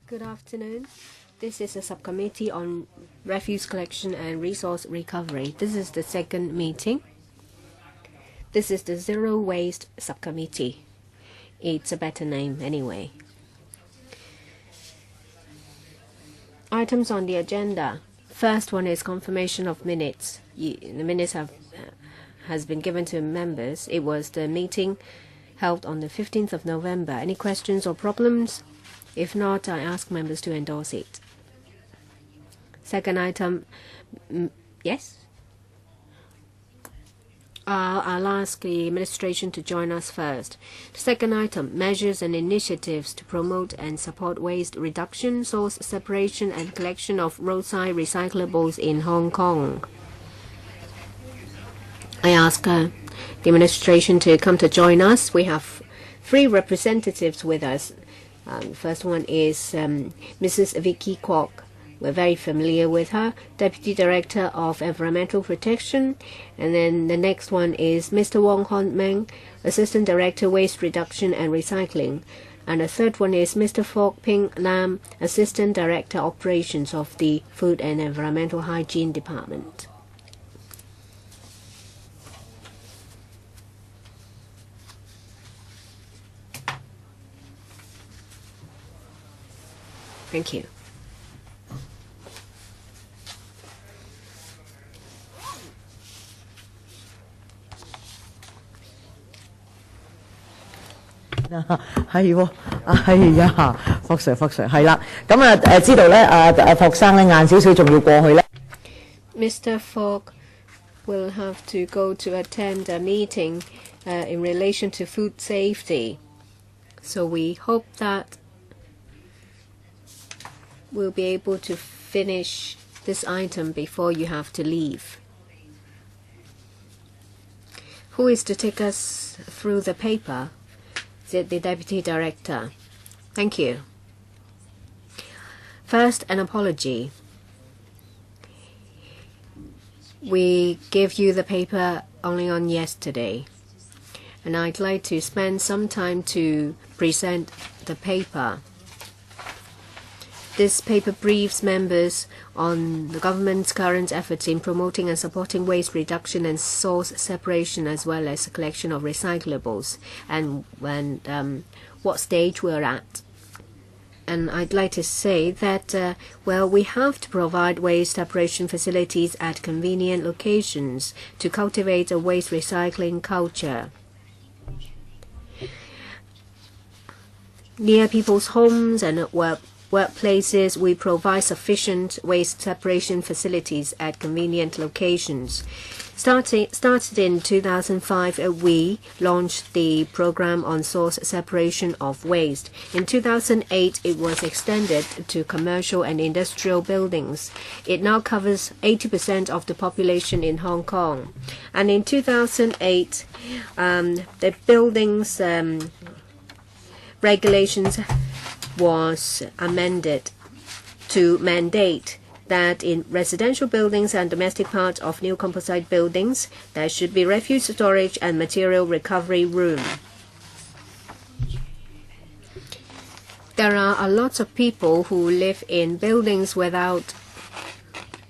Good afternoon. This is a subcommittee on refuse collection and resource recovery. This is the second meeting. This is the Zero Waste Subcommittee. It's a better name anyway. Items on the agenda. First one is confirmation of minutes. The minutes has been given to members. It was the meeting held on the 15th of November. Any questions or problems? If not, I ask members to endorse it. Second item, yes? I'll ask the administration to join us first. The second item, measures and initiatives to promote and support waste reduction, source separation and collection of roadside recyclables in Hong Kong. I ask the administration to come to join us. We have 3 representatives with us. First one is Mrs. Vicky Kwok. We're very familiar with her, Deputy Director of Environmental Protection. And then the next one is Mr. Wong Hon Meng, Assistant Director, Waste Reduction and Recycling. And the third one is Mr. Fok Ping Lam, Assistant Director, Operations of the Food and Environmental Hygiene Department. Thank you. Mr. Fogg will have to go to attend a meeting in relation to food safety. So we hope that we'll be able to finish this item before you have to leave. Who is to take us through the paper? Is it the Deputy Director? Thank you. First, an apology. We gave you the paper only on yesterday, and I'd like to spend some time to present the paper. This paper briefs members on the government's current efforts in promoting and supporting waste reduction and source separation, as well as the collection of recyclables, and what stage we're at. And I'd like to say that, we have to provide waste separation facilities at convenient locations to cultivate a waste recycling culture. Near people's homes and at workplaces, we provide sufficient waste separation facilities at convenient locations. Started in 2005, we launched the program on source separation of waste. In 2008, it was extended to commercial and industrial buildings. It now covers 80% of the population in Hong Kong. And in 2008, the buildings regulations was amended to mandate that in residential buildings and domestic parts of new composite buildings, there should be refuse storage and material recovery room. There are a lot of people who live in buildings without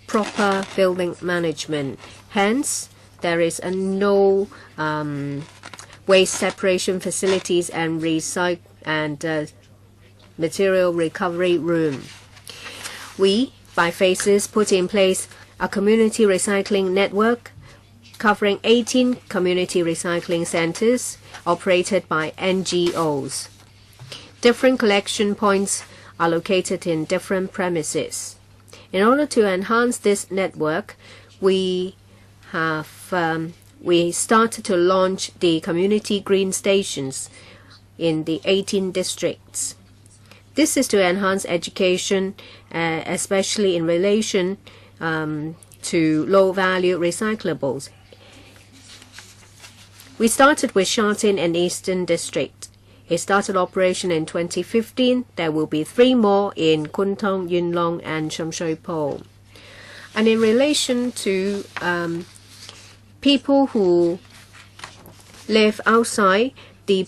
proper building management. Hence, there is no waste separation facilities and material recovery room. We, by phases, put in place a community recycling network covering 18 community recycling centers operated by NGOs. Different collection points are located in different premises. In order to enhance this network, we started to launch the community green stations in the 18 districts. This is to enhance education, especially in relation to low-value recyclables. We started with Sha Tin and Eastern District. It started operation in 2015. There will be 3 more in Kwun Tong, Yuen Long, and Sham Shui Po. And in relation to people who live outside the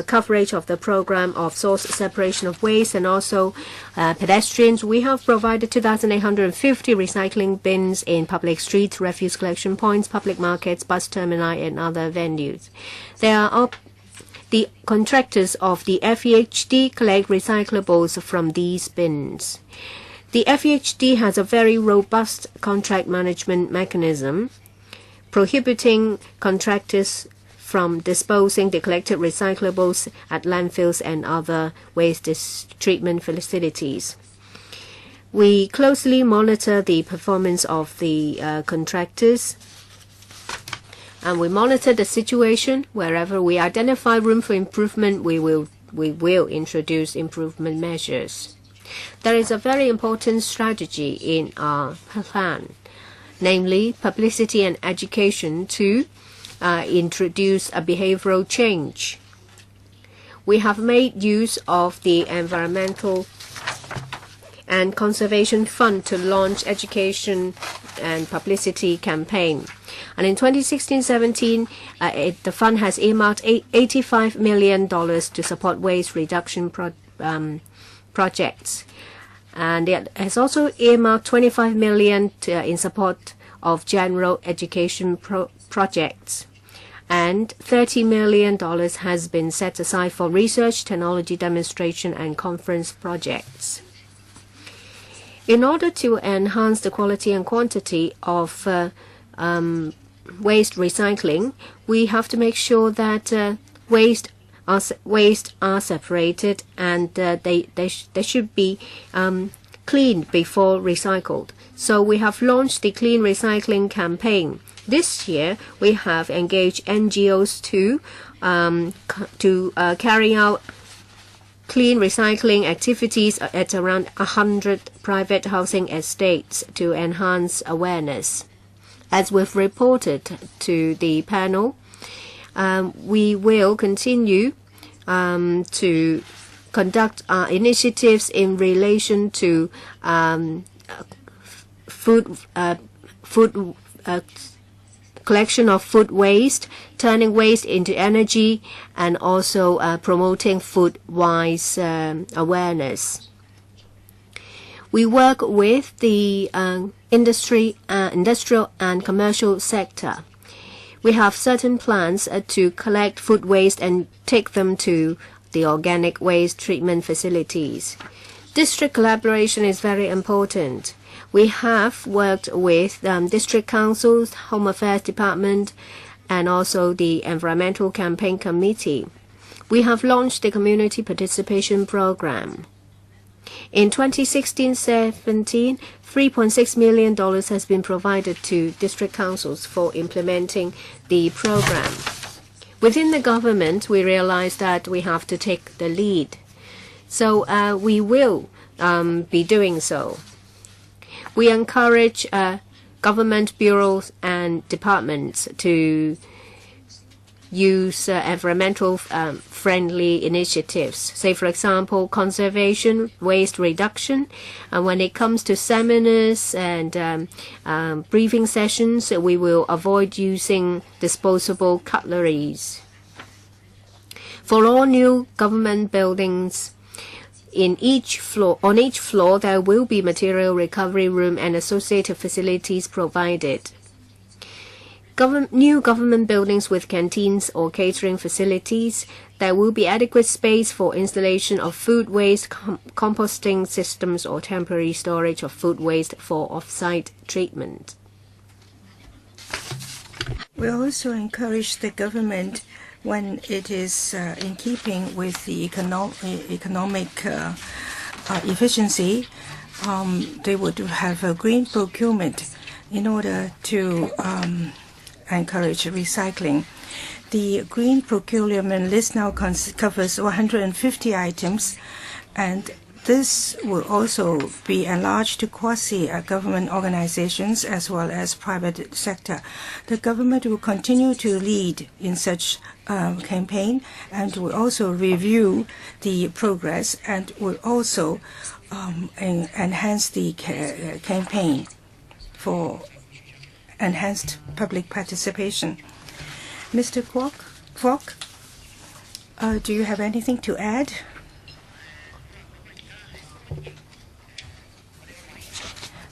coverage of the program of source separation of waste and also pedestrians, we have provided 2,850 recycling bins in public streets, refuse collection points, public markets, bus termini, and other venues. There are the contractors of the FEHD collect recyclables from these bins. The FEHD has a very robust contract management mechanism, prohibiting contractors from disposing the collected recyclables at landfills and other waste treatment facilities. We closely monitor the performance of the contractors, and we monitor the situation. Wherever we identify room for improvement, we will introduce improvement measures. There is a very important strategy in our plan, namely publicity and education to introduce a behavioral change. We have made use of the Environmental and Conservation Fund to launch education and publicity campaign. And in 2016-17, the fund has earmarked $85 million to support waste reduction projects. And it has also earmarked $25 million in support of general education projects. And $30 million has been set aside for research, technology demonstration, and conference projects. In order to enhance the quality and quantity of waste recycling, we have to make sure that waste are separated, and they should be cleaned before recycled. So we have launched the Clean Recycling campaign. This year, we have engaged NGOs to carry out clean recycling activities at around 100 private housing estates to enhance awareness. As we've reported to the panel, we will continue to conduct initiatives in relation to collection of food waste, turning waste into energy, and also promoting food-wise awareness. We work with the industrial and commercial sector. We have certain plans to collect food waste and take them to the organic waste treatment facilities. District collaboration is very important. We have worked with district councils, Home Affairs Department, and also the Environmental Campaign Committee. We have launched the Community Participation Program. In 2016-17, $3.6 million has been provided to district councils for implementing the program. Within the government, we realized that we have to take the lead. So we will be doing so. We encourage government bureaus and departments to use environmental friendly initiatives. Say, for example, conservation, waste reduction. And when it comes to seminars and briefing sessions, we will avoid using disposable cutleries. For all new government buildings, on each floor, there will be material recovery room and associated facilities provided. New government buildings with canteens or catering facilities, there will be adequate space for installation of food waste composting systems or temporary storage of food waste for off-site treatment. We also encourage the government, when it is in keeping with the economic efficiency, they would have a green procurement in order to encourage recycling. The green procurement list now covers 150 items, and this will also be enlarged to quasi-government organizations as well as private sector. The government will continue to lead in such campaign, and will also review the progress, and will also enhance the campaign for enhanced public participation. Mr. Kwok, Do you have anything to add?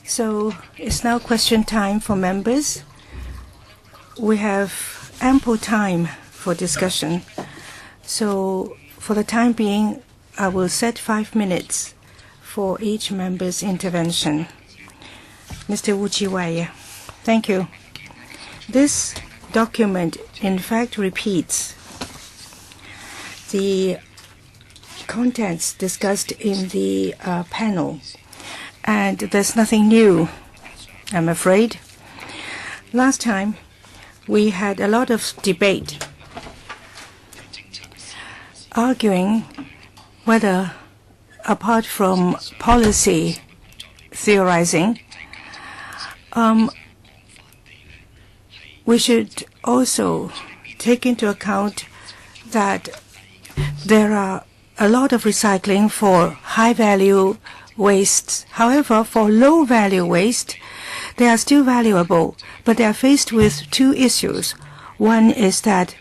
So it's now question time for members. We have ample time for discussion. So for the time being, I will set 5 minutes for each member's intervention. Mr. Wu Chiwai, thank you. This document, in fact, repeats the contents discussed in the panel. And there's nothing new, I'm afraid. Last time, we had a lot of debate arguing whether, apart from policy theorizing, we should also take into account that there are a lot of recycling for high-value wastes. However, for low-value waste, they are still valuable, but they are faced with two issues. One is that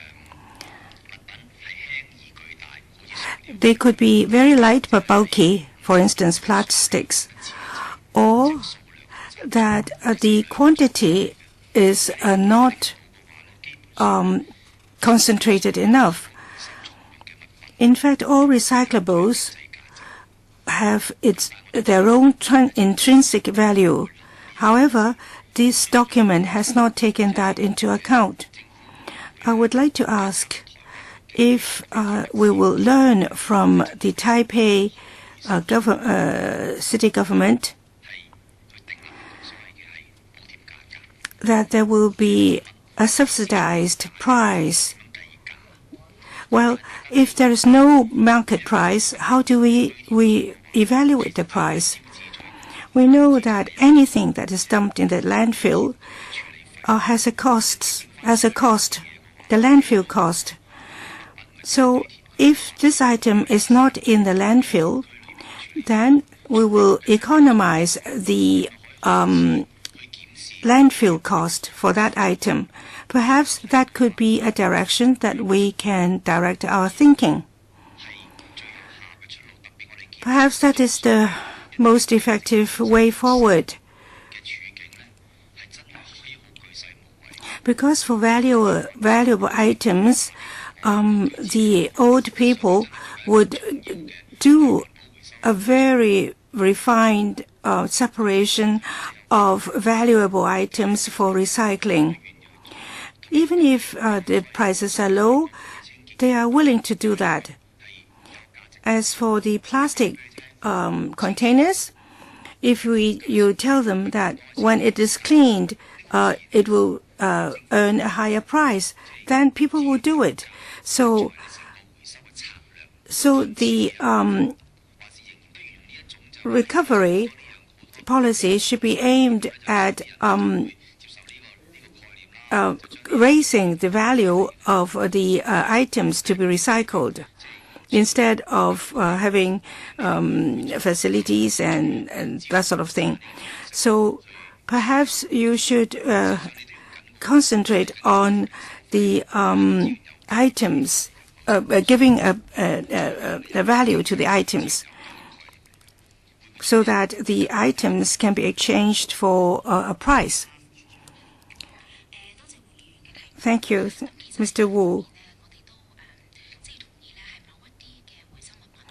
they could be very light but bulky, for instance, plastics, or that the quantity is not concentrated enough. In fact, all recyclables have their own intrinsic value. However, this document has not taken that into account. I would like to ask if we will learn from the Taipei city government that there will be a subsidized price. Well, if there is no market price, how do we evaluate the price? We know that anything that is dumped in the landfill has a cost, the landfill cost. So if this item is not in the landfill, then we will economize the landfill cost for that item. Perhaps that could be a direction that we can direct our thinking. Perhaps that is the most effective way forward. Because for valuable items, the old people would do a very refined separation of valuable items for recycling. Even if the prices are low, they are willing to do that. As for the plastic containers, if you tell them that when it is cleaned, it will earn a higher price, then people will do it. So the recovery policy should be aimed at raising the value of the items to be recycled, instead of having facilities and that sort of thing. So perhaps you should concentrate on the items, giving a value to the items, so that the items can be exchanged for a price. Thank you, Mr. Wu.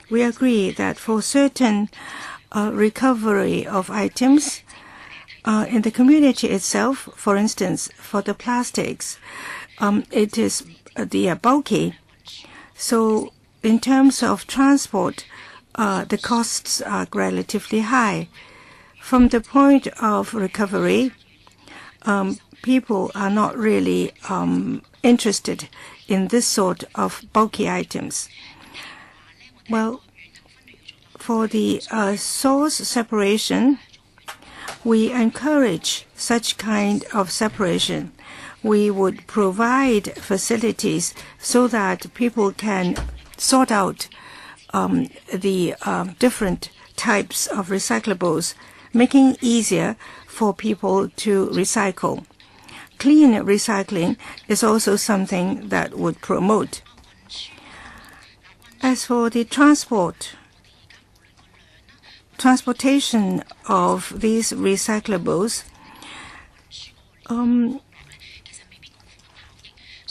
We agree that for certain recovery of items in the community itself, for instance, for the plastics, it is bulky. So in terms of transport, the costs are relatively high. From the point of recovery, people are not really interested in this sort of bulky items. Well, for the source separation, we encourage such kind of separation. We would provide facilities so that people can sort out the different types of recyclables, making it easier for people to recycle. Clean recycling is also something that would promote. As for the transportation of these recyclables,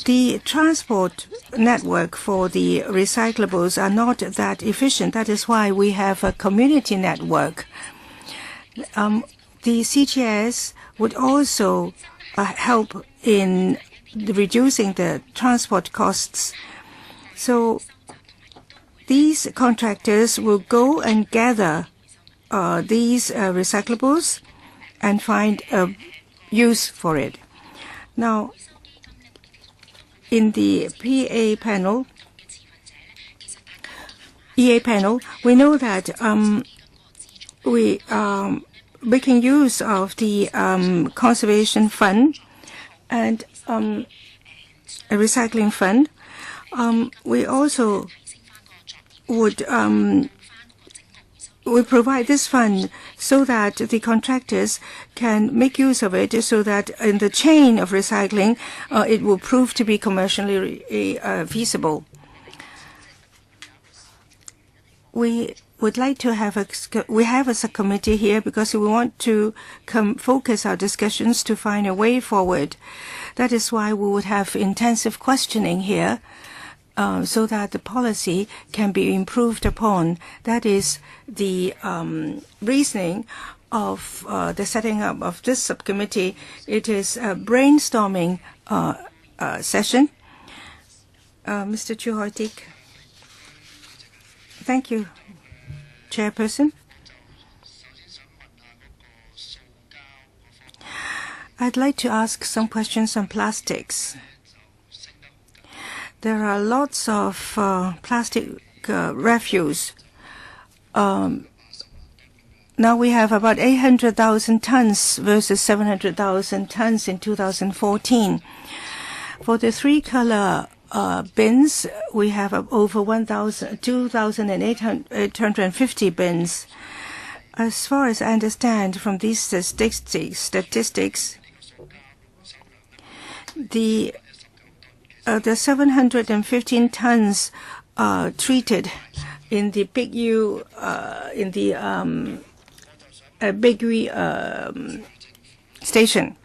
the transport network for the recyclables are not that efficient. That is why we have a community network. The CGS would also help in reducing the transport costs. So these contractors will go and gather these recyclables and find a use for it. Now, in the EA panel, we know that we are making use of the conservation fund and a recycling fund. We also would we provide this fund so that the contractors can make use of it, so that in the chain of recycling, it will prove to be commercially feasible. We would like to have a subcommittee here because we want to focus our discussions to find a way forward. That is why we would have intensive questioning here, so that the policy can be improved upon. That is the reasoning of the setting up of this subcommittee. It is a brainstorming session. Mr. Chu Hoi-tik. Thank you, Chairperson. I'd like to ask some questions on plastics. There are lots of plastic refuse. Now we have about 800,000 tons versus 700,000 tons in 2014. For the three-color bins, we have over 2,850 bins. As far as I understand from these statistics, the 715 tons treated in the Big U station.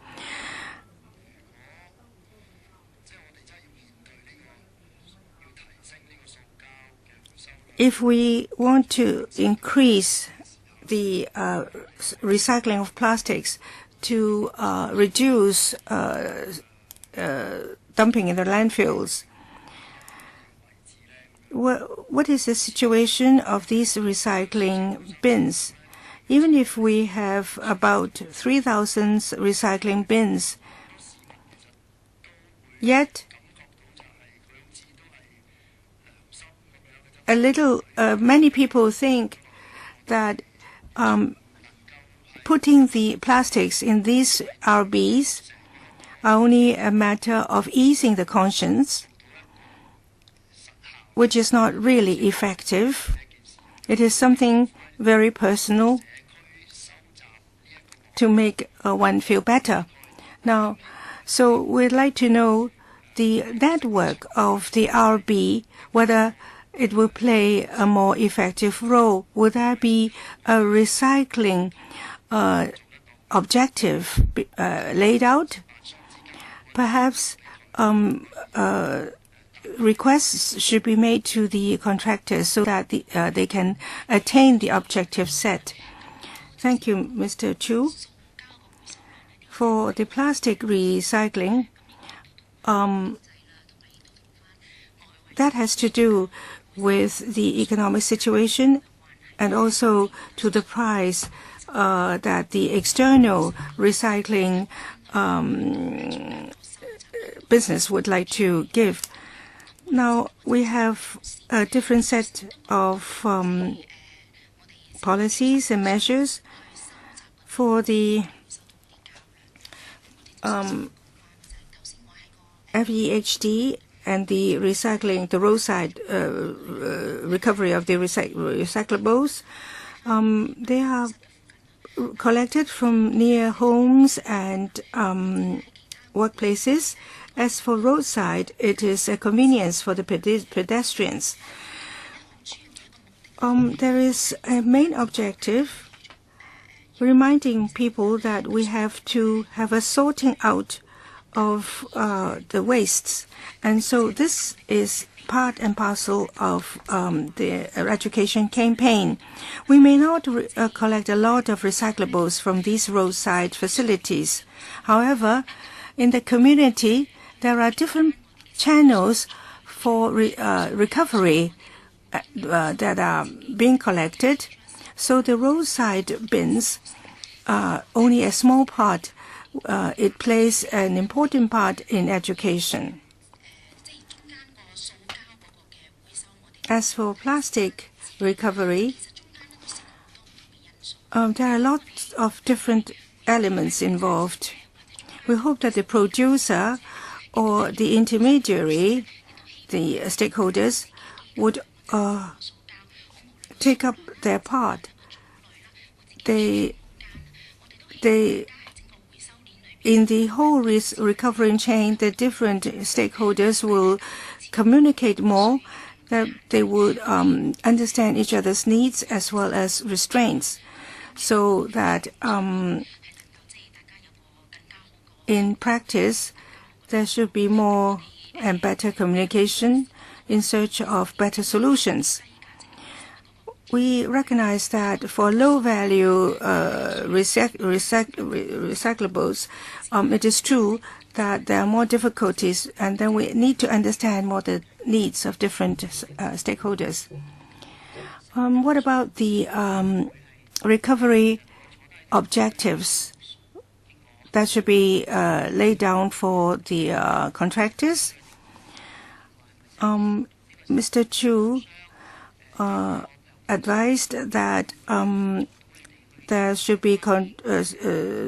If we want to increase the recycling of plastics to reduce dumping in the landfills, what is the situation of these recycling bins? Even if we have about 3,000 recycling bins, yet many people think that putting the plastics in these RBs are only a matter of easing the conscience, which is not really effective. It is something very personal to make one feel better. Now, so we'd like to know the network of the RB, whether it will play a more effective role. Would there be a recycling objective laid out? Perhaps requests should be made to the contractors so that they can attain the objective set. Thank you, Mr. Chu. For the plastic recycling, that has to do with the economic situation and also to the price that the external recycling business would like to give. Now, we have a different set of policies and measures for the FEHD and the recycling, the roadside recovery of the recyclables. They are collected from near homes and workplaces. As for roadside, it is a convenience for the pedestrians. there is a main objective reminding people that we have to have a sorting out of the wastes. And so this is part and parcel of the education campaign. We may not collect a lot of recyclables from these roadside facilities. However, in the community, there are different channels for recovery that are being collected. So the roadside bins are only a small part. It plays an important part in education. As for plastic recovery, there are lots of different elements involved. We hope that the producer or the intermediary, the stakeholders, would take up their part. In the whole recovery chain, the different stakeholders will communicate more, that they would understand each other's needs as well as restraints, so that in practice there should be more and better communication in search of better solutions. We recognize that for low-value recyclables, it is true that there are more difficulties, and then we need to understand more the needs of different stakeholders. What about the recovery objectives that should be laid down for the contractors? Mr. Chu advised that there should be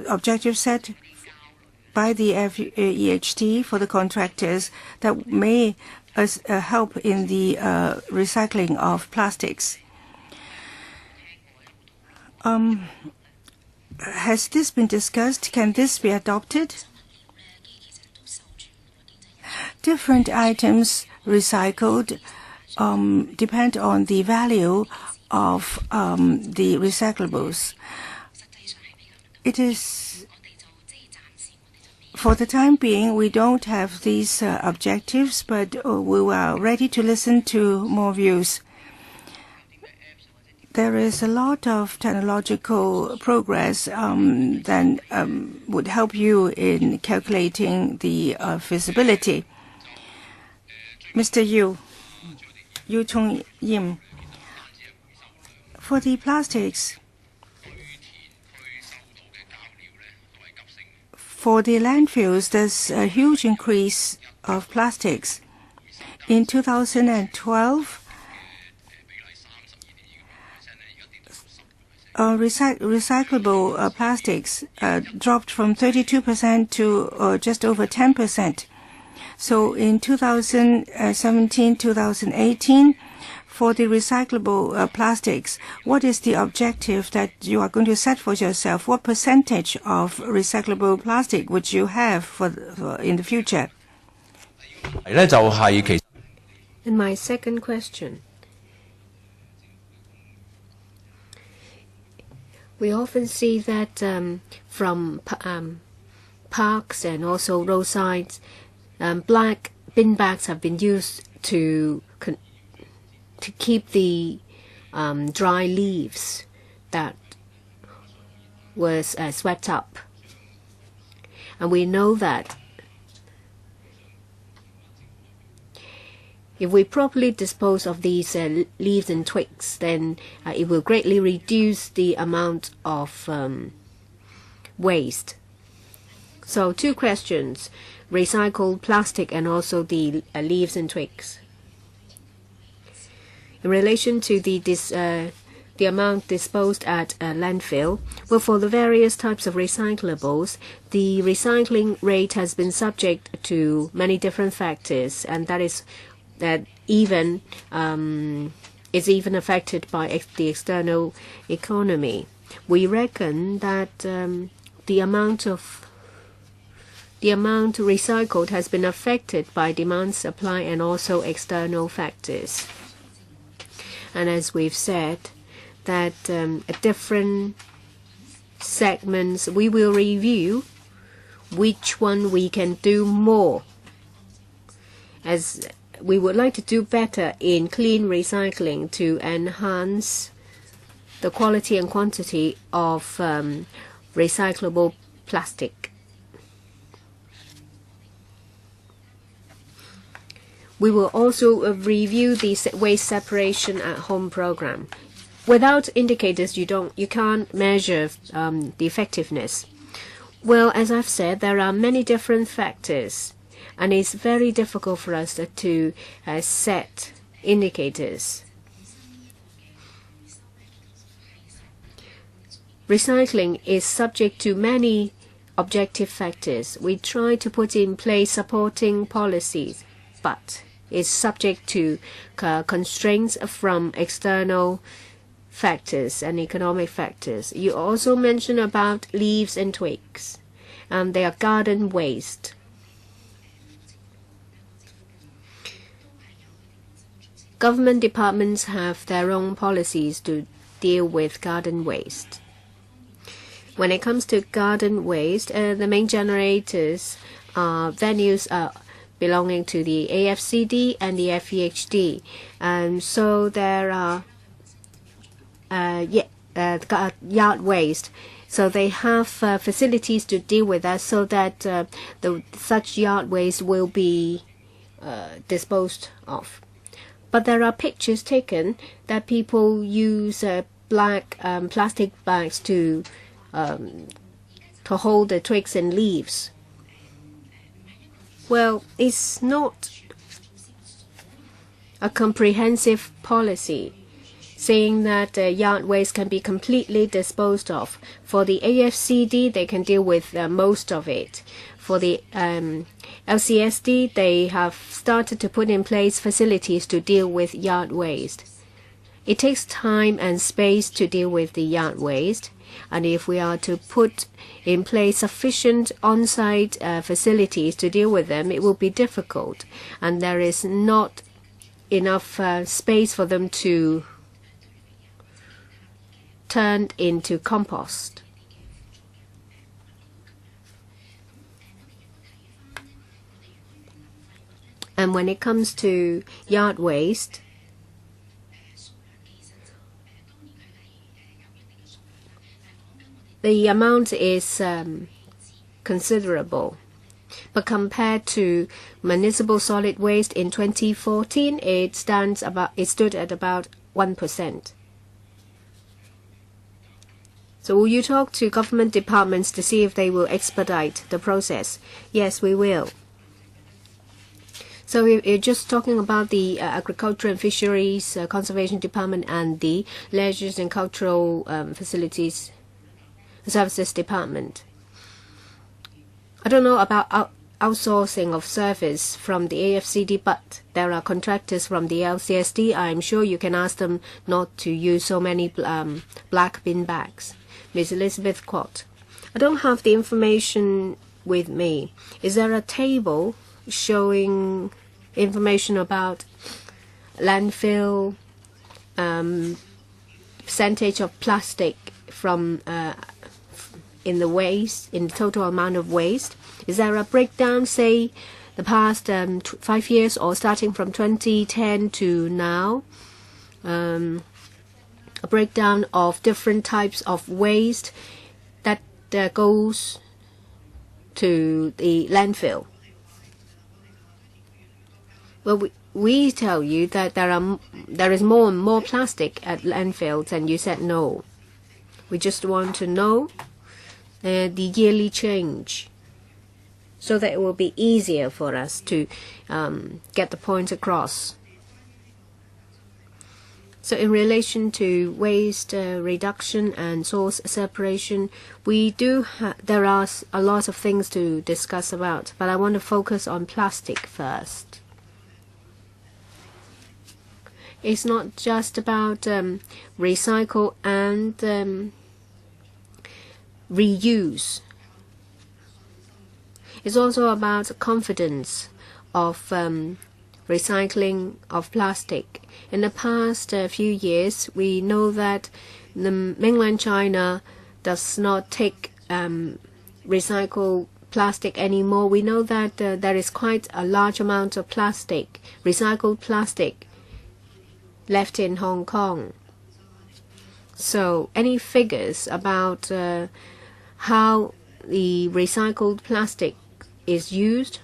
objectives set by the FEHT for the contractors that may help in the recycling of plastics. Has this been discussed? Can this be adopted? Different items recycled depend on the value of the recyclables. It is, for the time being, we don't have these objectives, but we are ready to listen to more views. There is a lot of technological progress that would help you in calculating the feasibility. Mr. Yu Chung Yim, for the plastics, for the landfills, there's a huge increase of plastics. In 2012, recyclable plastics dropped from 32% to just over 10%. So in 2017-2018, for the recyclable plastics, what is the objective that you are going to set for yourself? What percentage of recyclable plastic would you have for in the future? And my second question. We often see that from parks and also roadsides, black bin bags have been used to keep the dry leaves that was swept up. And we know that if we properly dispose of these leaves and twigs, then it will greatly reduce the amount of waste. So 2 questions: recycled plastic and also the leaves and twigs. In relation to the amount disposed at a landfill, well, for the various types of recyclables, the recycling rate has been subject to many different factors, and that is even affected by the external economy. We reckon that the amount recycled has been affected by demand, supply, and also external factors. And as we've said, that at different segments we will review which one we can do more, as we would like to do better in clean recycling to enhance the quality and quantity of recyclable plastic. We will also review the waste separation at home program. Without indicators, you can't measure the effectiveness. Well, as I've said, there are many different factors, and it's very difficult for us to set indicators. Recycling is subject to many objective factors. We try to put in place supporting policies, but it's subject to constraints from external factors and economic factors. You also mentioned about leaves and twigs, and they are garden waste. Government departments have their own policies to deal with garden waste. When it comes to garden waste, the main generators are venues belonging to the AFCD and the FEHD, and so there are yard waste. So they have facilities to deal with that, so that such yard waste will be disposed of. But there are pictures taken that people use black plastic bags to hold the twigs and leaves. Well, it's not a comprehensive policy saying that yard waste can be completely disposed of. For the AFCD, they can deal with most of it. For the LCSD, they have started to put in place facilities to deal with yard waste. It takes time and space to deal with the yard waste, and if we are to put in place sufficient on-site facilities to deal with them, it will be difficult, and there is not enough space for them to turn into compost. And when it comes to yard waste, the amount is considerable. But compared to municipal solid waste in 2014, it stood at about 1%. So will you talk to government departments to see if they will expedite the process? Yes, we will. So we're just talking about the Agriculture and Fisheries Conservation Department and the Leisure and Cultural Facilities Services Department. I don't know about outsourcing of service from the AFCD, but there are contractors from the LCSD. I'm sure you can ask them not to use so many black bin bags. Ms. Elizabeth Quat. I don't have the information with me. Is there a table showing information about landfill, percentage of plastic from in the waste, in the total amount of waste? Is there a breakdown, say, the past 5 years or starting from 2010 to now? A breakdown of different types of waste that goes to the landfill. Well, we tell you that there is more and more plastic at landfills, and you said no. We just want to know the yearly change, so that it will be easier for us to get the point across. So in relation to waste reduction and source separation, there are a lot of things to discuss about, but I want to focus on plastic first. It's not just about recycle and reuse. It's also about confidence of recycling of plastic. In the past few years, we know that the mainland China does not take recycled plastic anymore. We know that there is quite a large amount of plastic, recycled plastic, left in Hong Kong. So any figures about how the recycled plastic is used,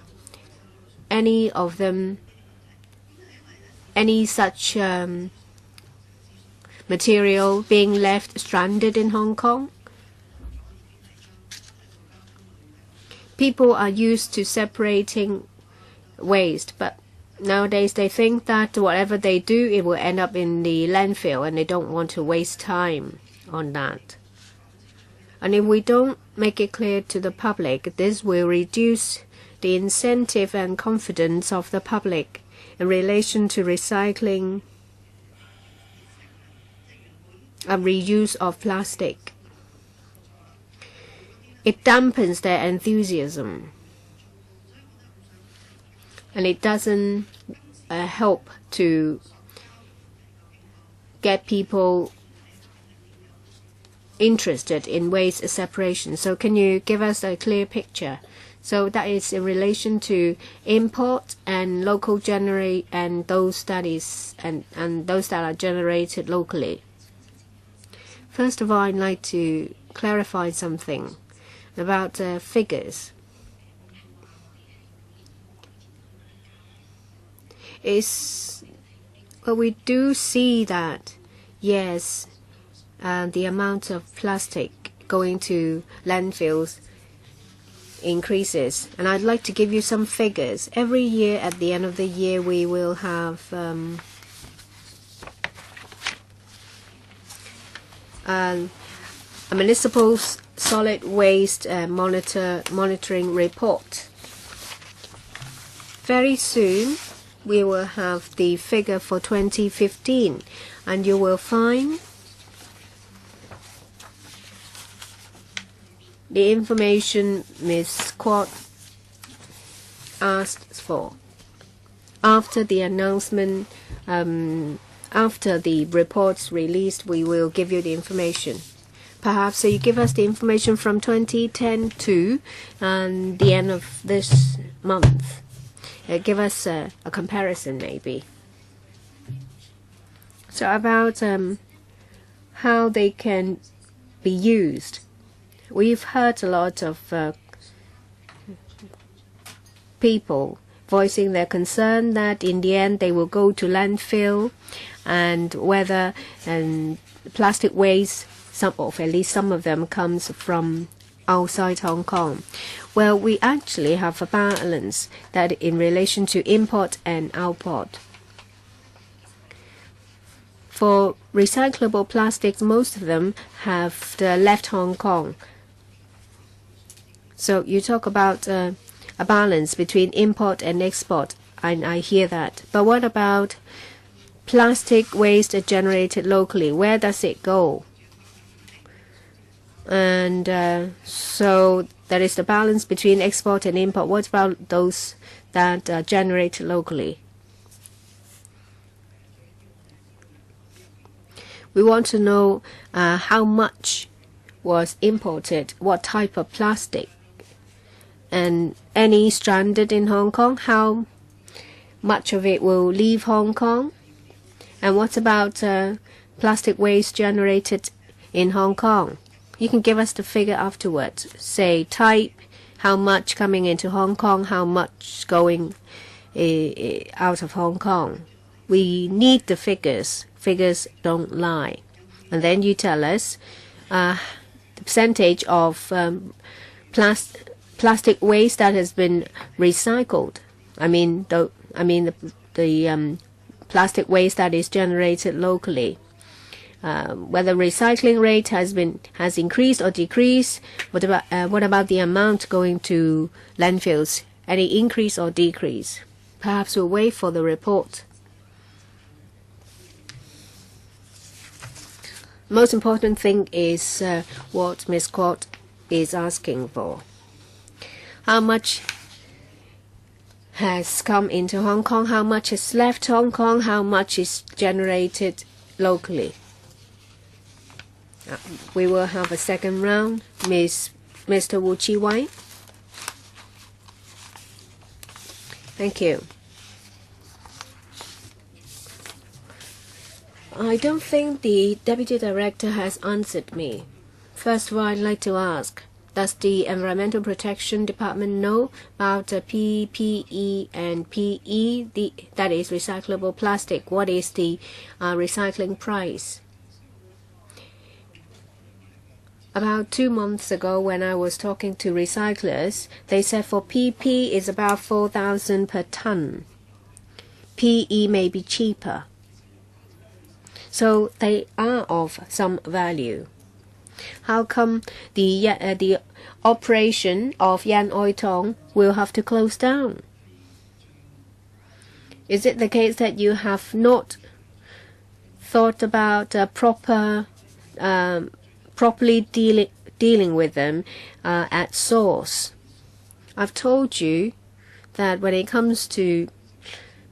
any of them, any such material being left stranded in Hong Kong? People are used to separating waste, but nowadays they think that whatever they do, it will end up in the landfill, and they don't want to waste time on that. And if we don't make it clear to the public, this will reduce the incentive and confidence of the public in relation to recycling and reuse of plastic. It dampens their enthusiasm, and it doesn't help to get people interested in waste separation. So can you give us a clear picture? So that is in relation to import and local generate and those studies and those that are generated locally. First of all, I'd like to clarify something about figures. Well, we do see that, yes, the amount of plastic going to landfills increases. And I'd like to give you some figures. Every year, at the end of the year, we will have a municipal solid waste monitoring report. Very soon, we will have the figure for 2015, and you will find the information Ms. Kwok asked for. After the announcement, after the report's released, we will give you the information. Perhaps you give us the information from 2010 to the end of this month. Give us a comparison, maybe. So about how they can be used. We've heard a lot of people voicing their concern that in the end they will go to landfill, and whether plastic waste, at least some of them, comes from outside Hong Kong. Well, we actually have a balance that in relation to import and output. For recyclable plastics, most of them have left Hong Kong. So you talk about a balance between import and export, and I hear that. But what about plastic waste generated locally? Where does it go? And so there is the balance between export and import. What about those that are generated locally? We want to know how much was imported, what type of plastic, and any stranded in Hong Kong, how much of it will leave Hong Kong, and what about plastic waste generated in Hong Kong? You can give us the figure afterwards. Say type, how much coming into Hong Kong, how much going out of Hong Kong. We need the figures. Figures don't lie. And then you tell us the percentage of plastic waste that has been recycled. I mean the plastic waste that is generated locally. Whether recycling rate has increased or decreased. What about the amount going to landfills? Any increase or decrease? Perhaps we'll wait for the report. Most important thing is what Ms. Kwok is asking for. How much has come into Hong Kong, how much has left Hong Kong, how much is generated locally. We will have a second round. Mr. Wu Chi Wai. Thank you. I don't think the Deputy Director has answered me. First of all, I'd like to ask, does the Environmental Protection Department know about PPE and PE, that is recyclable plastic? What is the recycling price? About 2 months ago, when I was talking to recyclers, they said for PP it's about 4,000 per ton. PE may be cheaper. So they are of some value. How come the operation of Yan Oi Tong will have to close down? Is it the case that you have not thought about properly dealing with them at source? I've told you that when it comes to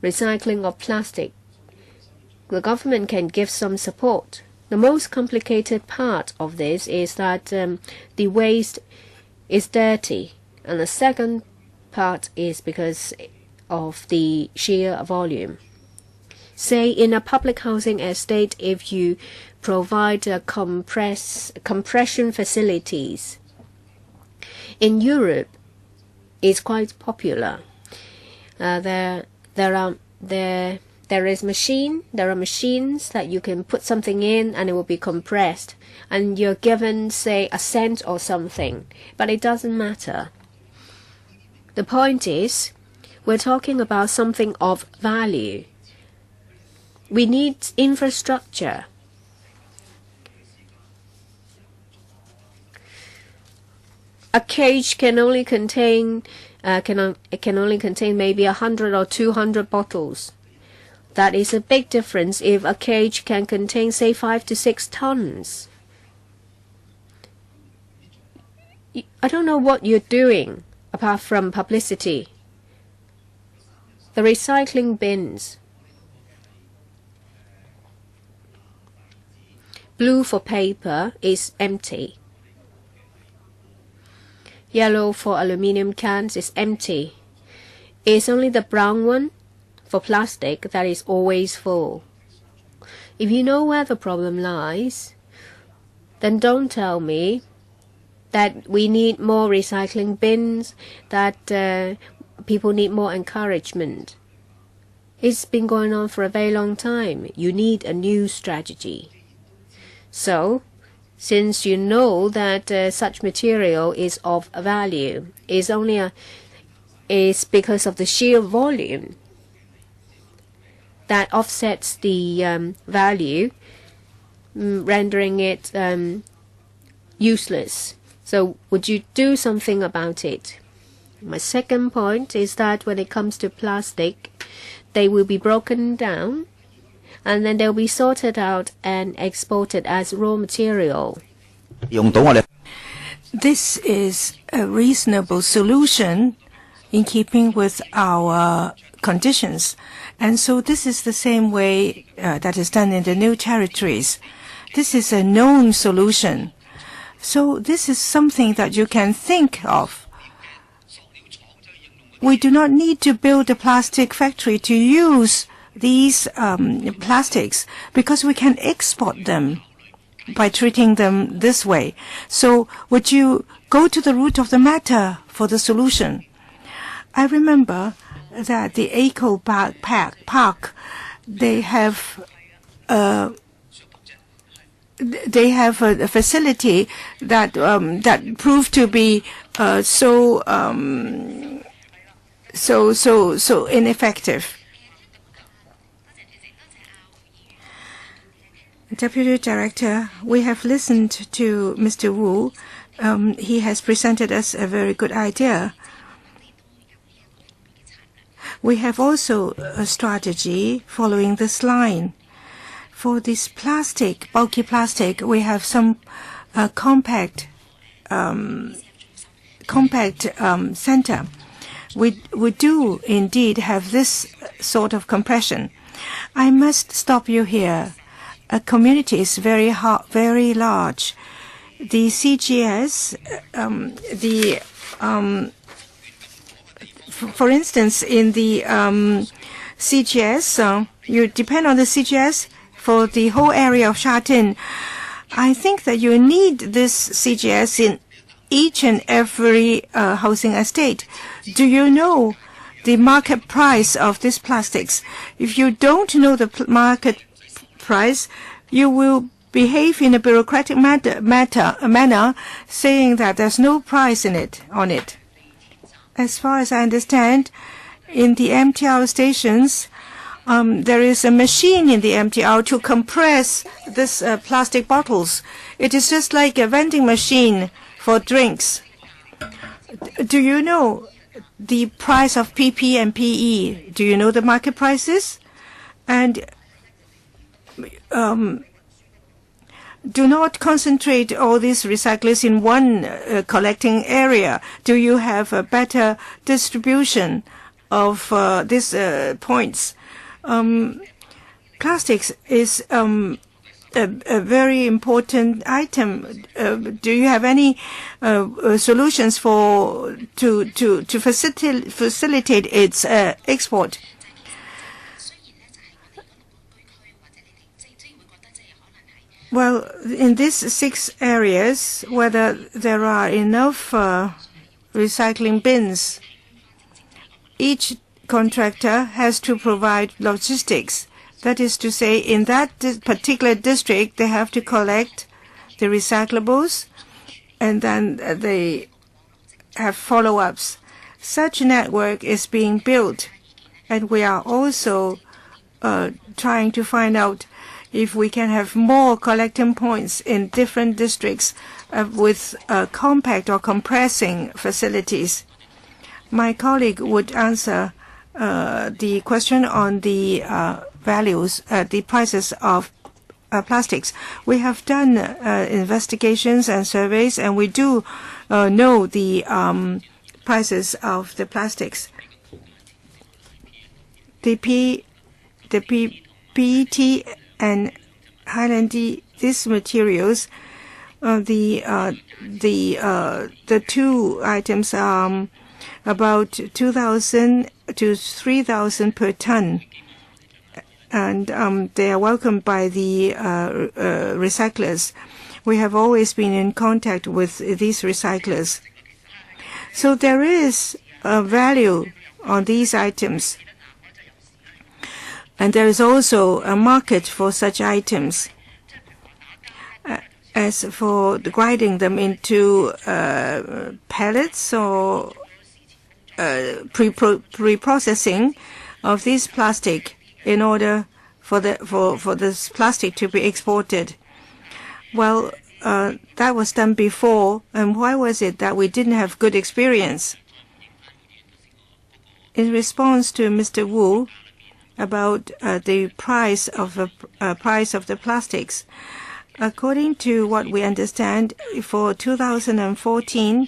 recycling of plastic, the government can give some support. The most complicated part of this is that the waste is dirty, and the second part is because of the sheer volume. Say in a public housing estate, if you provide compression facilities, in Europe it's quite popular. There are machines that you can put something in and it will be compressed, and you're given, say, a cent or something, but it doesn't matter. The point is, we're talking about something of value. We need infrastructure. A cage can only contain maybe 100 or 200 bottles. That is a big difference if a cage can contain, say, 5 to 6 tons. I don't know what you're doing apart from publicity. The recycling bins. Blue for paper is empty. Yellow for aluminium cans is empty. It's only the brown one for plastic that is always full. If you know where the problem lies, then don't tell me that we need more recycling bins, that people need more encouragement. It's been going on for a very long time. You need a new strategy. So, since you know that such material is of value, is because of the sheer volume that offsets the value, rendering it useless. So would you do something about it? My second point is that when it comes to plastic, they will be broken down and then they'll be sorted out and exported as raw material. This is a reasonable solution in keeping with our conditions. And so this is the same way that is done in the new territories. This is a known solution. So this is something that you can think of. We do not need to build a plastic factory to use these plastics because we can export them by treating them this way. So would you go to the root of the matter for the solution? I remember that the Eco Park, they have a facility that proved to be so ineffective. Deputy Director, we have listened to Mr. Wu. He has presented us a very good idea. We have also a strategy following this line. For this plastic, bulky plastic, we have some compact center. we do indeed have this sort of compression. I must stop you here. A community is very large. The CGS, for instance, in the CGS, you depend on the CGS for the whole area of Sha Tin. I think that you need this CGS in each and every housing estate. Do you know the market price of these plastics? If you don't know the market price, you will behave in a bureaucratic manner, saying that there's no price on it. As far as I understand, in the MTR stations, there is a machine in the MTR to compress this plastic bottles. It is just like a vending machine for drinks. Do you know the price of PP and PE? Do you know the market prices? And do not concentrate all these recyclers in one collecting area. Do you have a better distribution of these points? Plastics is a very important item. Do you have any solutions to facilitate its export? Well, in these 6 areas, whether there are enough recycling bins, each contractor has to provide logistics. That is to say, in that particular district, they have to collect the recyclables, and then they have follow-ups. Such a network is being built, and we are also trying to find out if we can have more collecting points in different districts with compact or compressing facilities. My colleague would answer the question on the values, the prices of plastics. We have done investigations and surveys, and we do know the prices of the plastics. The PET and Highlandy, these materials, the 2 items are about 2,000 to 3,000 per ton, and they are welcomed by the recyclers. We have always been in contact with these recyclers. So there is a value on these items. And there is also a market for such items. As for grinding them into pellets or pre-processing of this plastic in order for this plastic to be exported. Well, that was done before, and why was it that we didn't have good experience? In response to Mr. Wu about the price of the plastics, according to what we understand, for 2014,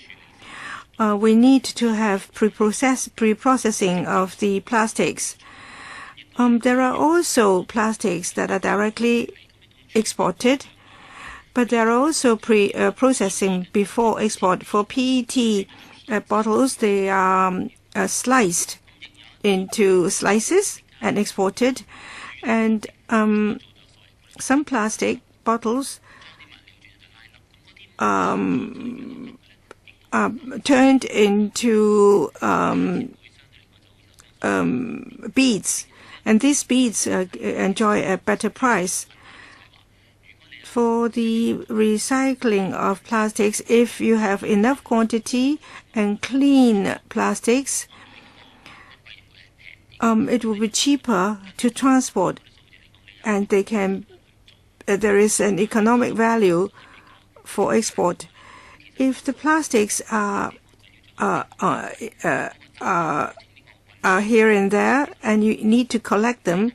we need to have pre-processing of the plastics. There are also plastics that are directly exported, but there are also processing before export. For PET bottles, they are sliced into slices and exported, and some plastic bottles are turned into beads, and these beads enjoy a better price. For the recycling of plastics, if you have enough quantity and clean plastics, it will be cheaper to transport, and there is an economic value for export. If the plastics are here and there, and you need to collect them,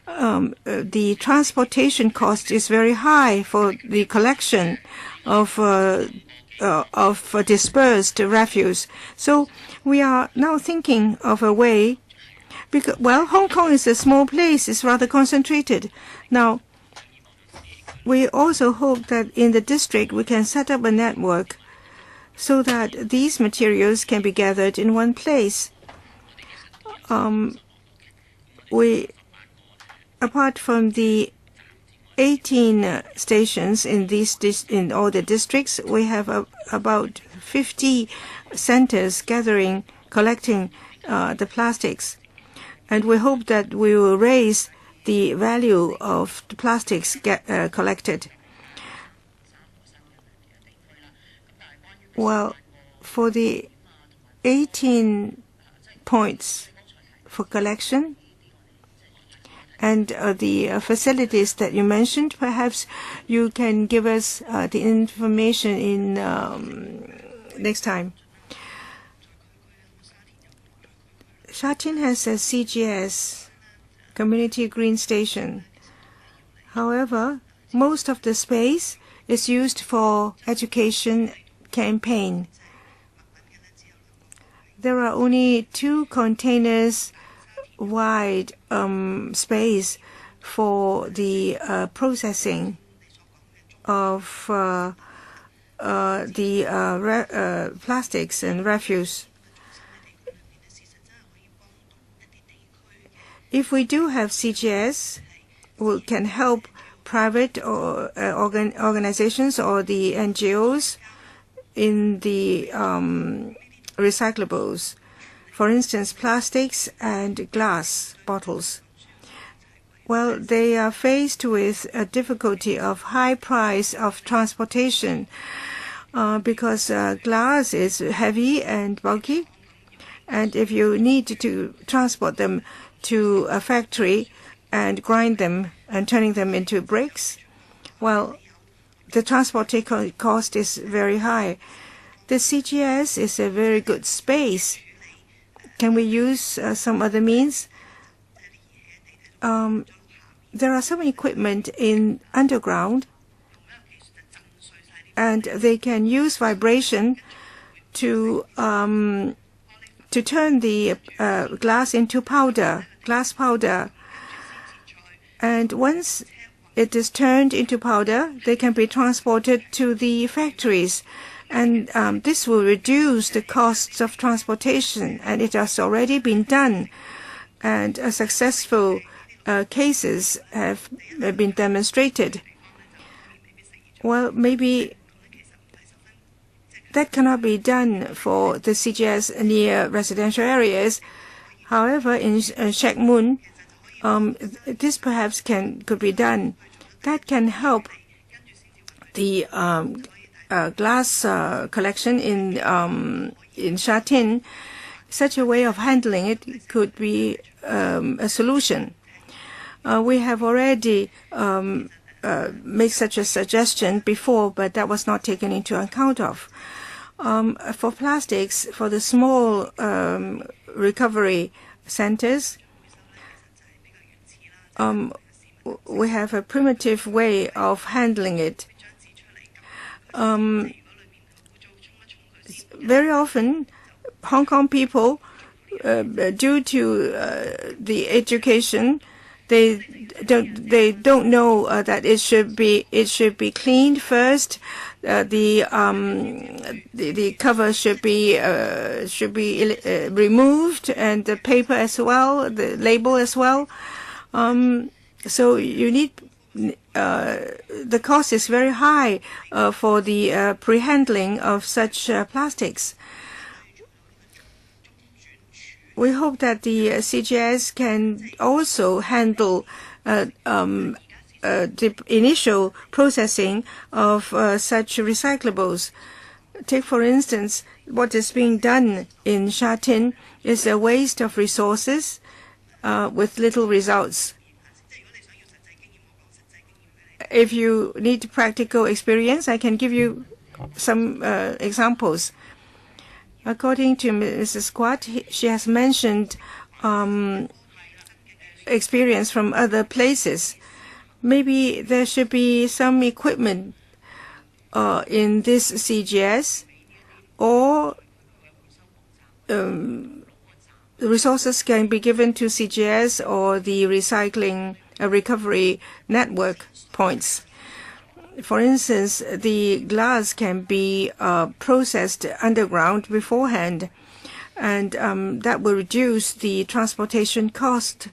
the transportation cost is very high for the collection of dispersed refuse. So we are now thinking of a way, because, well, Hong Kong is a small place, it's rather concentrated. Now, we also hope that in the district we can set up a network so that these materials can be gathered in one place. Apart from the 18 stations in all the districts, we have about 50 centers collecting the plastics. And we hope that we will raise the value of the plastics collected. Well, for the 18 points for collection and the facilities that you mentioned, perhaps you can give us the information in next time. Sha Tin has a CGS, Community Green Station. However, most of the space is used for education campaign. There are only 2 containers wide space for the processing of the plastics and refuse. If we do have CGS, we can help private or organizations or the NGOs in the recyclables. For instance, plastics and glass bottles. Well, they are faced with a difficulty of high price of transportation because glass is heavy and bulky. And if you need to transport them to a factory and grind them and turning them into bricks, well, the transportation cost is very high. The CGS is a very good space. Can we use some other means? There are some equipment in underground, and they can use vibration to turn the glass into powder, glass powder. And once it is turned into powder, they can be transported to the factories. And this will reduce the costs of transportation, and it has already been done. And successful cases have been demonstrated. Well, maybe that cannot be done for the CGS near residential areas. However, in Shek Mun, this perhaps could be done. That can help the glass collection in Sha Tin. Such a way of handling it could be a solution. We have already made such a suggestion before, but that was not taken into account of. For plastics, for the small recovery centers, we have a primitive way of handling it. Very often, Hong Kong people, due to the education, they don't know that it should be cleaned first. The cover should be removed, and the paper as well, the label as well. So you need. The cost is very high for the pre-handling of such plastics. We hope that the CGS can also handle the initial processing of such recyclables. Take, for instance, what is being done in Sha Tin is a waste of resources with little results. If you need practical experience, I can give you some examples. According to Mrs. Squat, she has mentioned experience from other places. Maybe there should be some equipment in this CGS, or the resources can be given to CGS or the recycling recovery network points. For instance, the glass can be processed underground beforehand, and that will reduce the transportation cost.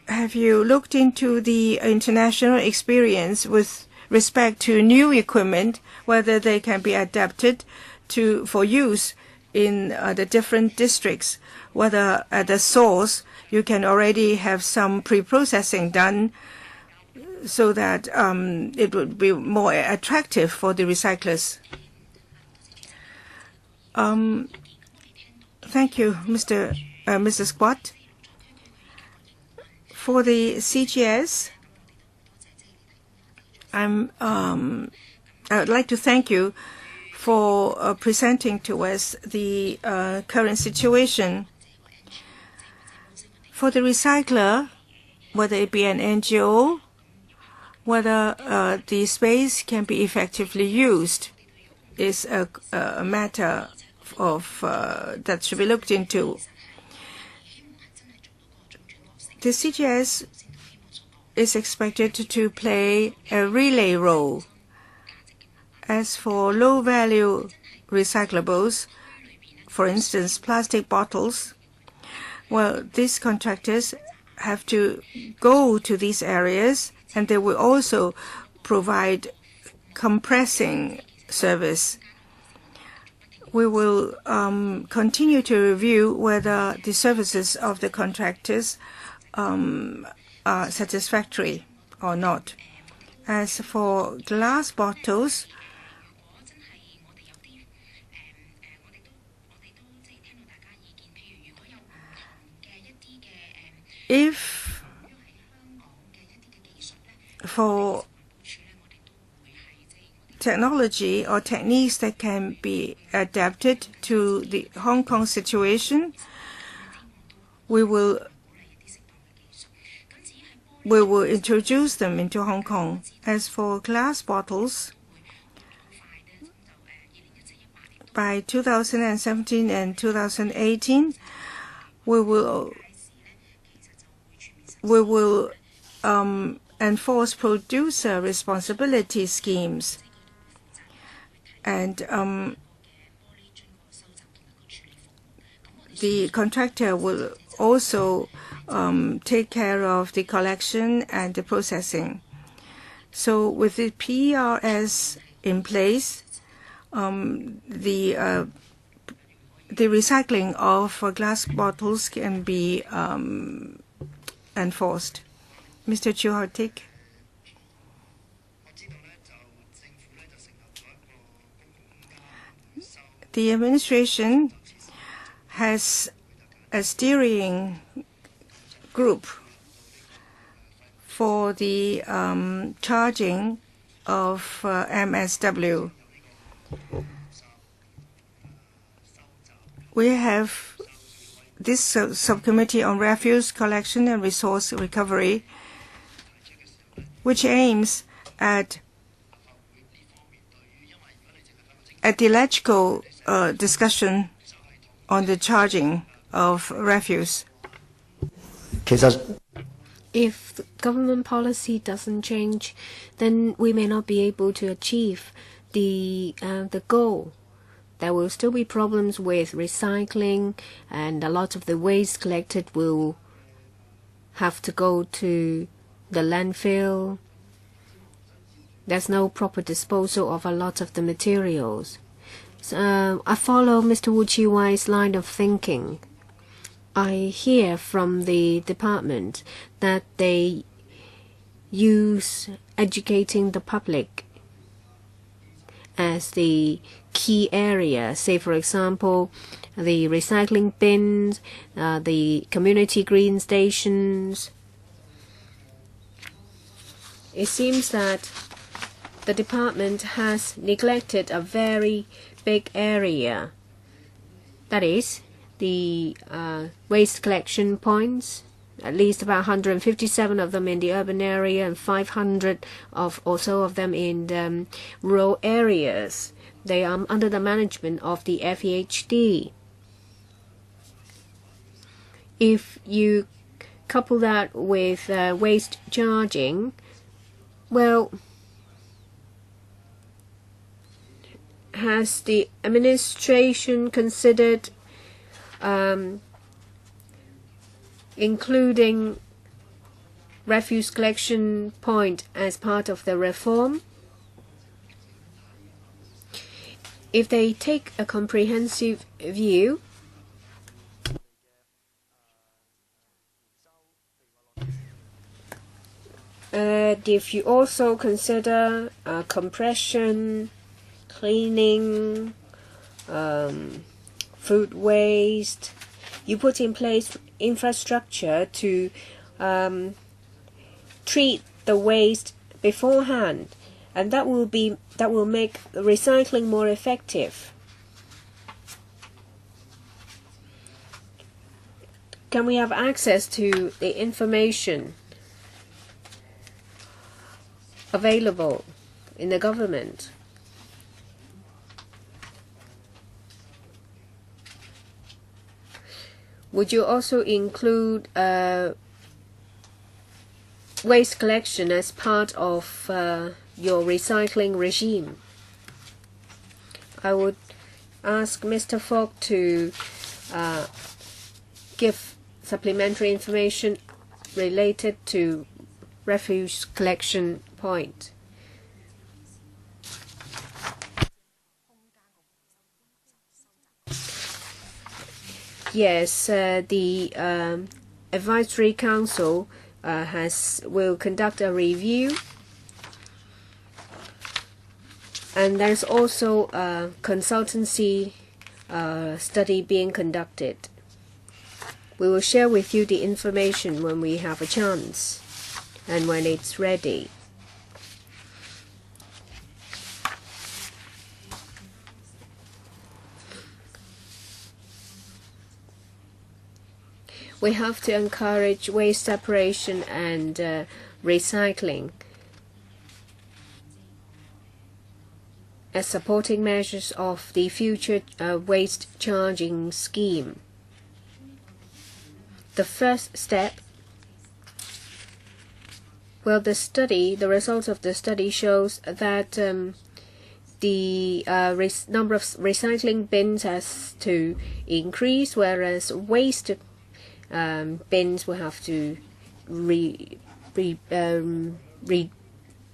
Have you looked into the international experience with respect to new equipment, whether they can be adapted for use in the different districts, whether at the source you can already have some pre-processing done so that it would be more attractive for the recyclers? Thank you, Mrs. Quat. For the CGS, I would like to thank you for presenting to us the current situation. For the recycler, whether it be an NGO, whether the space can be effectively used is a matter of that should be looked into. The CGS is expected to play a relay role. As for low-value recyclables, for instance, plastic bottles, well, these contractors have to go to these areas, and they will also provide compressing service. We will continue to review whether the services of the contractors are satisfactory or not. As for glass bottles, if for technology or techniques that can be adapted to the Hong Kong situation, we will introduce them into Hong Kong. As for glass bottles, by 2017 and 2018, we will enforce producer responsibility schemes, and the contractor will also take care of the collection and the processing. So with the PRS in place, the recycling of glass bottles can be enforced. Mr. Chiu Ho-tik. The administration has a steering group for the charging of MSW. We have this subcommittee on refuse collection and resource recovery, which aims at ideological discussion on the charging of refuse. If the government policy doesn't change, then we may not be able to achieve the goal. There will still be problems with recycling, and a lot of the waste collected will have to go to the landfill. There's no proper disposal of a lot of the materials. So, I follow Mr. Wu Chi-wai's line of thinking. I hear from the department that they use educating the public as the key area. Say, for example, the recycling bins, the community green stations. It seems that the department has neglected a very big area. That is, the waste collection points at least about 157 of them in the urban area and 500 or so of them in rural areas. They are under the management of the FEHD. If you couple that with waste charging, well, has the administration considered including refuse collection point as part of the reform? If they take a comprehensive view, if you also consider compression, cleaning, food waste, you put in place infrastructure to treat the waste beforehand, and that will make recycling more effective. Can we have access to the information available in the government? Would you also include waste collection as part of your recycling regime? I would ask Mr. Fogg to give supplementary information related to refuse collection point. Yes, the Advisory Council will conduct a review, and there's also a consultancy study being conducted. We will share with you the information when we have a chance and when it's ready. We have to encourage waste separation and recycling as supporting measures of the future waste charging scheme. The first step, well, the results of the study shows that the number of recycling bins has to increase, whereas waste bins will have to be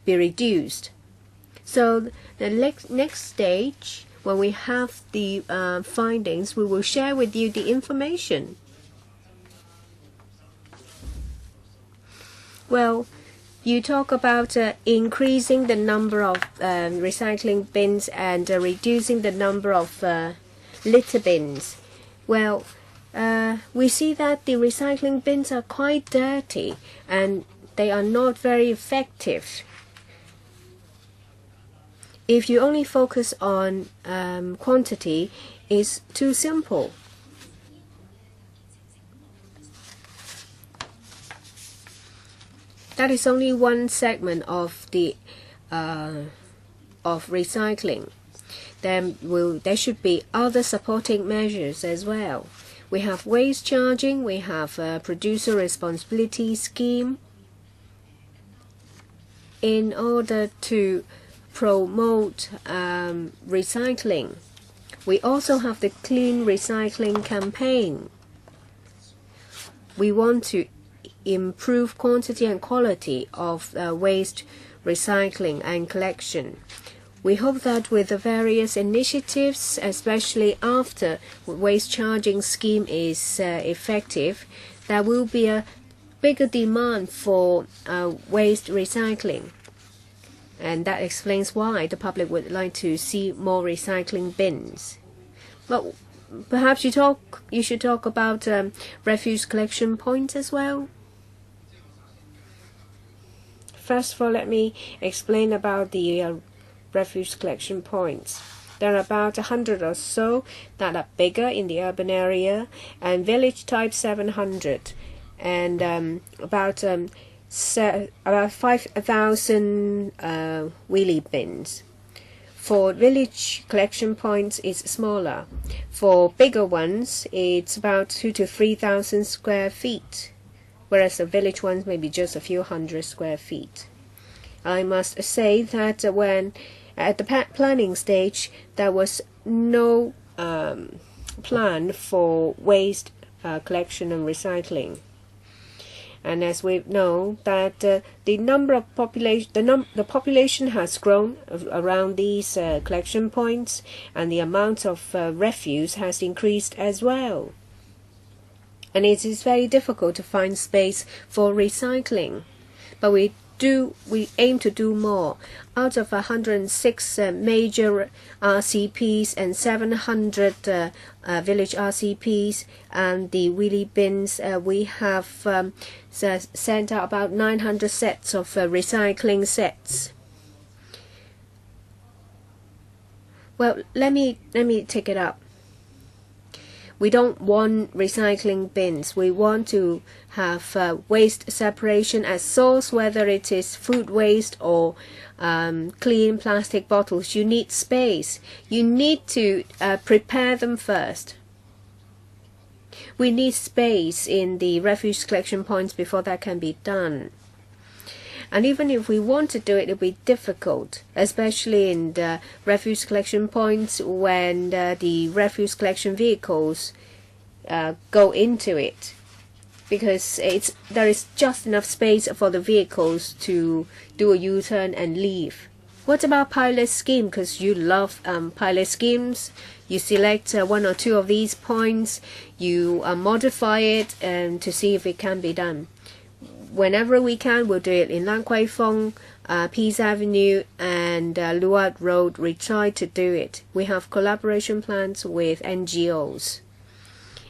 reduced. So the next stage, when we have the findings, we will share with you the information. Well, you talk about increasing the number of recycling bins and reducing the number of litter bins. Well, we see that the recycling bins are quite dirty and they are not very effective. If you only focus on quantity, it's too simple. That is only one segment of the of recycling. There should be other supporting measures as well. We have waste charging, we have a producer responsibility scheme. In order to promote recycling, we also have the Clean Recycling campaign. We want to improve quantity and quality of waste recycling and collection. We hope that with the various initiatives, especially after waste charging scheme is effective, there will be a bigger demand for waste recycling. And that explains why the public would like to see more recycling bins. But perhaps you should talk about refuse collection points as well. First of all, let me explain about the refuse collection points. There are about 100 or so that are bigger in the urban area, and village type 700. and about 5,000 wheelie bins. For village collection points, it's smaller. For bigger ones, it's about 2,000 to 3,000 square feet, whereas the village ones may be just a few hundred square feet. I must say that when at the planning stage, there was no plan for waste collection and recycling. And as we know that the number of the population has grown around these collection points, and the amount of refuse has increased as well. And it is very difficult to find space for recycling. But we aim to do more. Out of 106 major RCPs and 700 village RCPs and the wheelie bins, we have sent out about 900 sets of recycling sets. Well, let me take it up. We don't want recycling bins. We want to have waste separation at source, whether it is food waste or clean plastic bottles. You need space. You need to prepare them first. We need space in the refuse collection points before that can be done. And even if we want to do it, it'll be difficult, especially in the refuse collection points when the refuse collection vehicles go into it, because there is just enough space for the vehicles to do a U-turn and leave. What about pilot scheme? Because you love pilot schemes. You select one or two of these points, you modify it to see if it can be done. Whenever we can, we'll do it in Lan Kwai Fong, Peace Avenue, and Luat Road. We try to do it. We have collaboration plans with NGOs.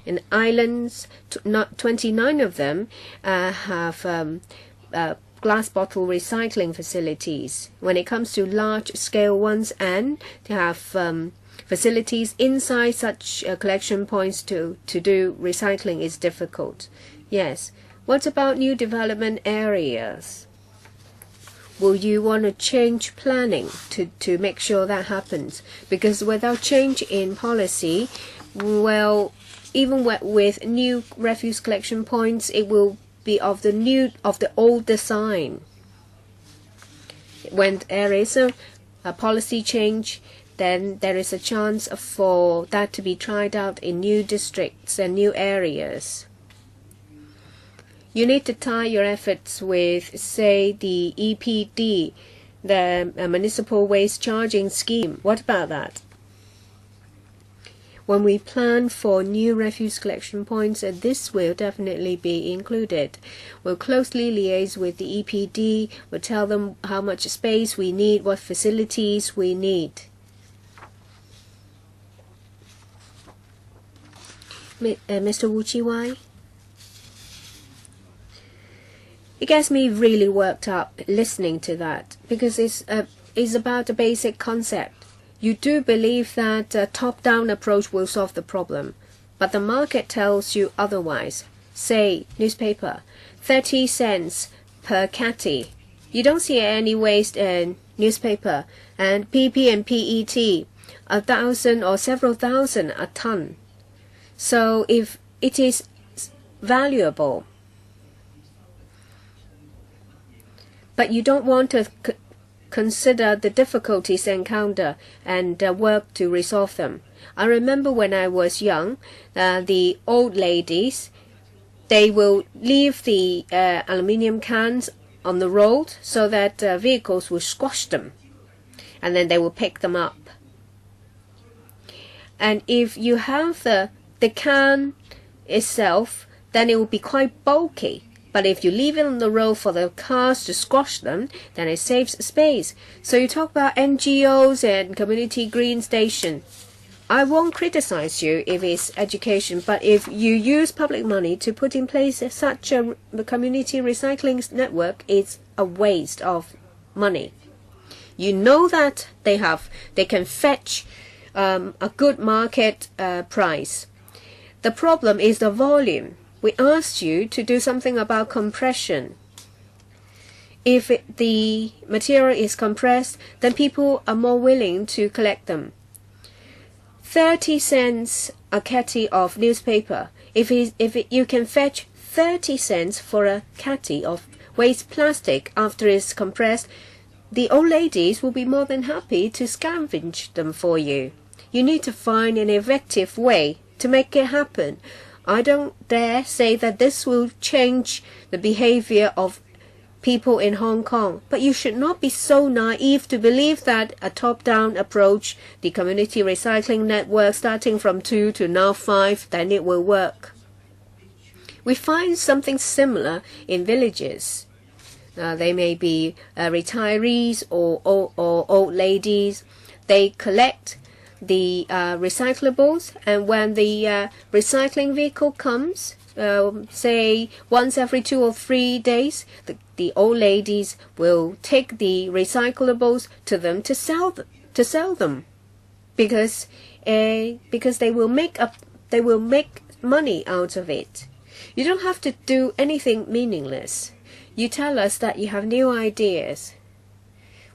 In islands, 29 of them have glass bottle recycling facilities. When it comes to large-scale ones, and to have facilities inside such collection points to do recycling is difficult. Yes. What about new development areas? Will you want to change planning to make sure that happens? Because without change in policy, well, even with new refuse collection points, it will be of the old design. When there is a policy change, then there is a chance for that to be tried out in new districts and new areas. You need to tie your efforts with, say, the EPD, the Municipal Waste Charging Scheme. What about that? When we plan for new refuse collection points, this will definitely be included. We'll closely liaise with the EPD. We'll tell them how much space we need, what facilities we need. Mr. Wu Chi-wai? It gets me really worked up listening to that, because it's about a basic concept. You do believe that a top-down approach will solve the problem, but the market tells you otherwise. Say, newspaper, 30 cents per catty. You don't see any waste in newspaper, and PP and PET, 1,000 or several thousand a ton. So if it is valuable, but you don't want to consider the difficulties encountered and work to resolve them. I remember when I was young, the old ladies, they will leave the aluminium cans on the road so that vehicles will squash them, and then they will pick them up. And if you have the can itself, then it will be quite bulky. But if you leave it on the road for the cars to squash them, then it saves space. So you talk about NGOs and community green station. I won't criticize you if it's education, but if you use public money to put in place such a community recycling network, it's a waste of money. You know that they can fetch a good market price. The problem is the volume. we asked you to do something about compression. If the material is compressed, then people are more willing to collect them. 30 cents a catty of newspaper. If you can fetch 30 cents for a catty of waste plastic after it's compressed, the old ladies will be more than happy to scavenge them for you. You need to find an effective way to make it happen. I don't dare say that this will change the behavior of people in Hong Kong, but you should not be so naive to believe that a top-down approach, the community recycling network starting from 2 to now 5, then it will work. We find something similar in villages. They may be retirees or old ladies. They collect the recyclables, and when the recycling vehicle comes, say once every 2 or 3 days, the old ladies will take the recyclables to them to sell them, because they will make money out of it. You don't have to do anything meaningless. You tell us that you have new ideas.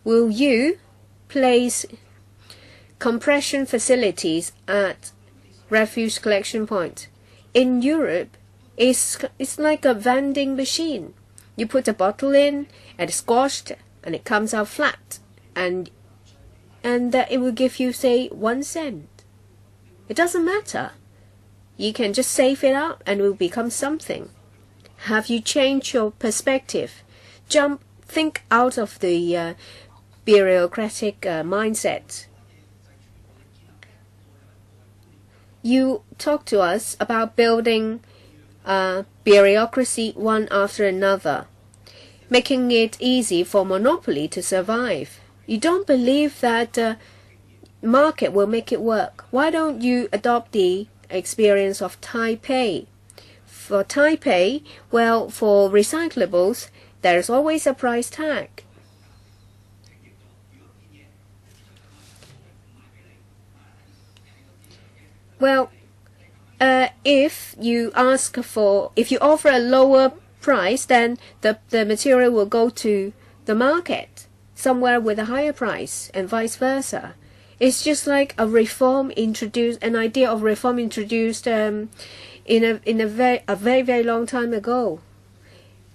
Will you place compression facilities at refuse collection point? In Europe, it's like a vending machine. You put a bottle in, and it's squashed, and it comes out flat, and it will give you, say, 1 cent. It doesn't matter. You can just save it up, and it will become something. Have you changed your perspective? Think out of the bureaucratic mindset. You talk to us about building bureaucracy one after another, making it easy for monopoly to survive. You don't believe that market will make it work. Why don't you adopt the experience of Taipei? For Taipei, well, for recyclables, there's always a price tag. Well, if you offer a lower price, then the material will go to the market somewhere with a higher price, and vice versa. It's just like an idea of reform introduced in a very long time ago.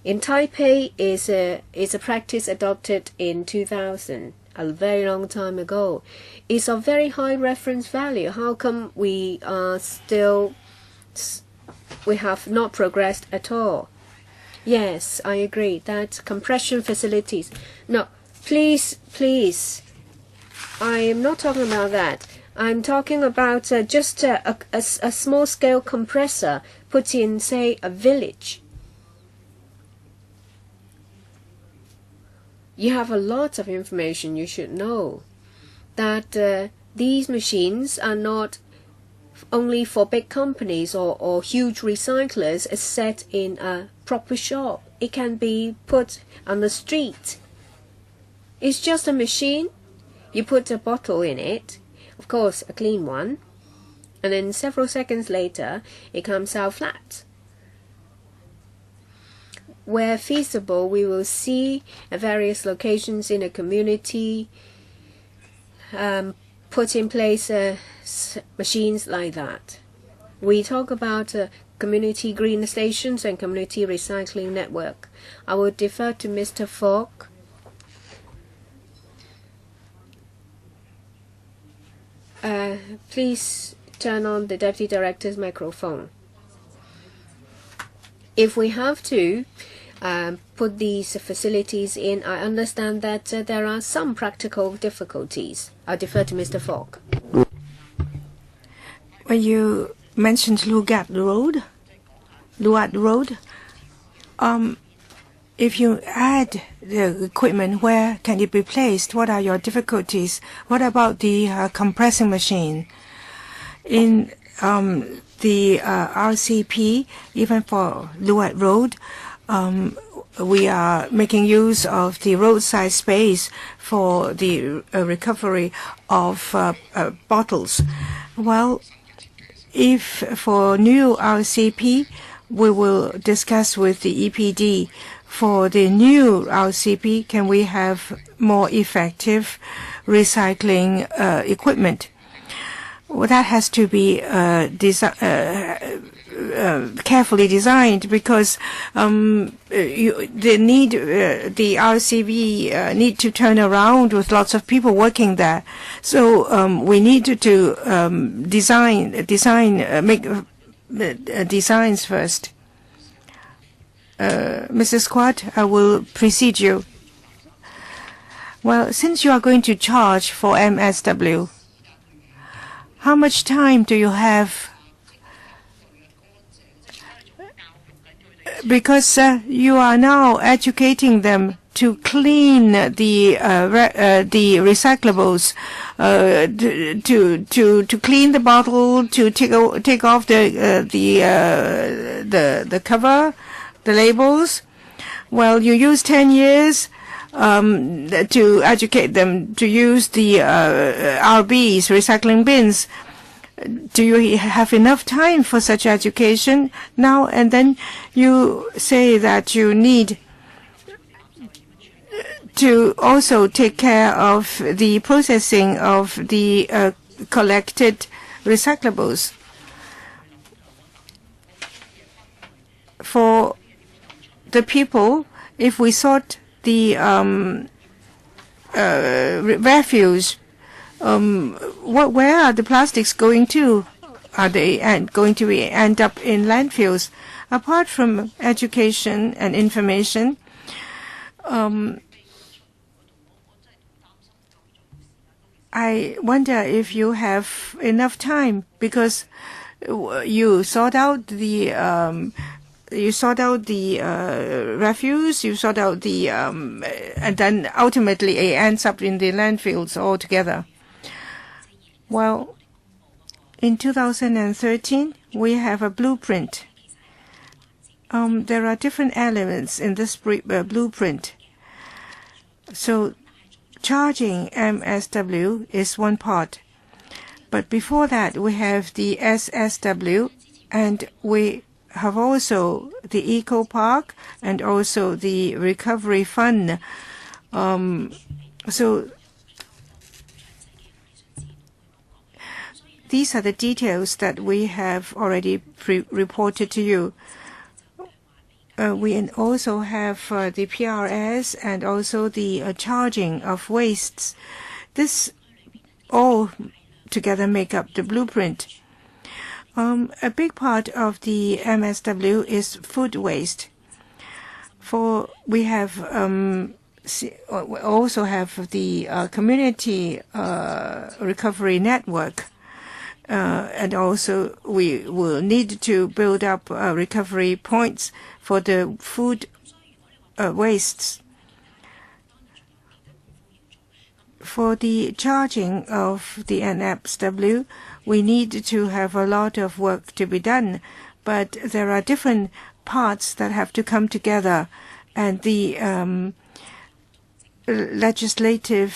In Taipei is a practice adopted in 2000. A very long time ago. It's of very high reference value. How come we have not progressed at all? Yes, I agree that compression facilities. No, please, I am not talking about that. I'm talking about just a small scale compressor put in, say, a village. You have a lot of information. You should know that these machines are not only for big companies or huge recyclers set in a proper shop. It can be put on the street. It's just a machine. You put a bottle in it, of course a clean one, and then several seconds later it comes out flat. Where feasible, we will see at various locations in a community put in place machines like that. We talk about community green stations and community recycling network. I will defer to Mr. Falk. Please turn on the Deputy Director's microphone. If we have to put these facilities in, I understand that there are some practical difficulties. I defer to Mr. Falk. When you mentioned Luat Road, if you add the equipment, where can it be placed? What are your difficulties? What about the compressing machine? In the RCP, even for Luat Road, we are making use of the roadside space for the recovery of bottles. Well, if for new RCP, we will discuss with the EPD for the new RCP. Can we have more effective recycling equipment? Well, that has to be carefully designed, because the RCV need to turn around with lots of people working there. So we need to make designs first. Mrs. Quat, I will precede you. Well, since you are going to charge for MSW, how much time do you have? Because you are now educating them to clean the recyclables, to clean the bottle, to take off the cover, the labels. Well, you use 10 years to educate them to use the RBs, recycling bins. Do you have enough time for such education now? And then you say that you need to also take care of the processing of the collected recyclables. For the people, if we sort the refuse, where are the plastics going to? Are they going to end up in landfills? Apart from education and information, I wonder if you have enough time, because you sort out the refuse, you sort out the and then ultimately it ends up in the landfills altogether. Well, in 2013, we have a blueprint. There are different elements in this blueprint. So charging MSW is one part. But before that, we have the SSW, and we have also the Eco Park and also the Recovery Fund. So these are the details that we have already reported to you. We also have the PRS and also the charging of wastes. This all together make up the blueprint. A big part of the MSW is food waste. We have also have the community recovery network. And also we will need to build up recovery points for the food wastes. For the charging of the NSW, we need to have a lot of work to be done, but there are different parts that have to come together, and the legislative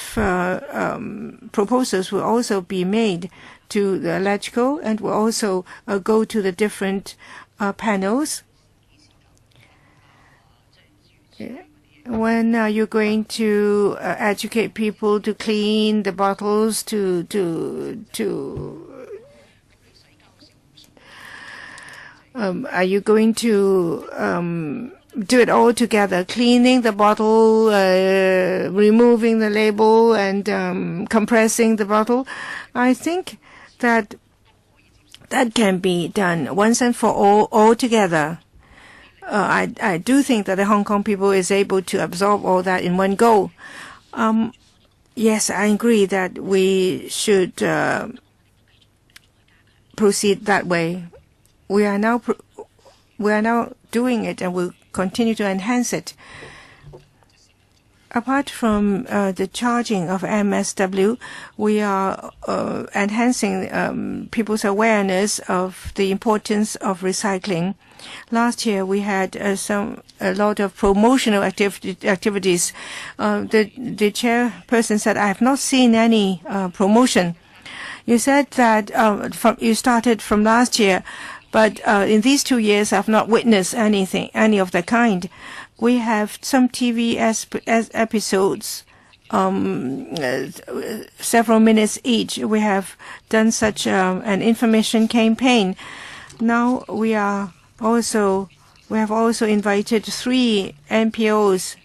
proposals will also be made to the electrical, and will also go to the different panels. When are you going to educate people to clean the bottles, are you going to do it all together, cleaning the bottle, removing the label, and compressing the bottle? I think that can be done once and for all together. I do think that the Hong Kong people is able to absorb all that in one go. Yes, I agree that we should proceed that way. We are now doing it, and we'll continue to enhance it. Apart from the charging of MSW, we are enhancing people's awareness of the importance of recycling. Last year, we had a lot of promotional activities. The chairperson said, "I have not seen any promotion." You said that you started from last year. But in these 2 years, I've not witnessed any of the kind. We have some TV episodes, several minutes each. We have done such an information campaign. Now we have also invited 3 NPOs.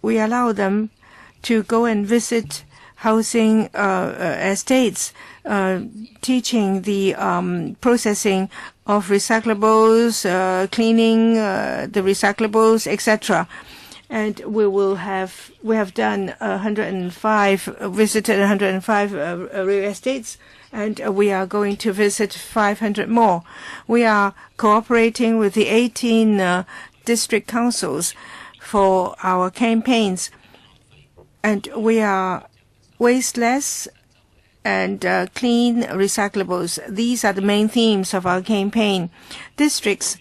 We allow them to go and visit housing estates, teaching the processing of recyclables, cleaning the recyclables, etc. And we have done visited 105 real estates, and we are going to visit 500 more. We are cooperating with the 18 district councils for our campaigns, and we are waste less and clean recyclables. These are the main themes of our campaign. Districts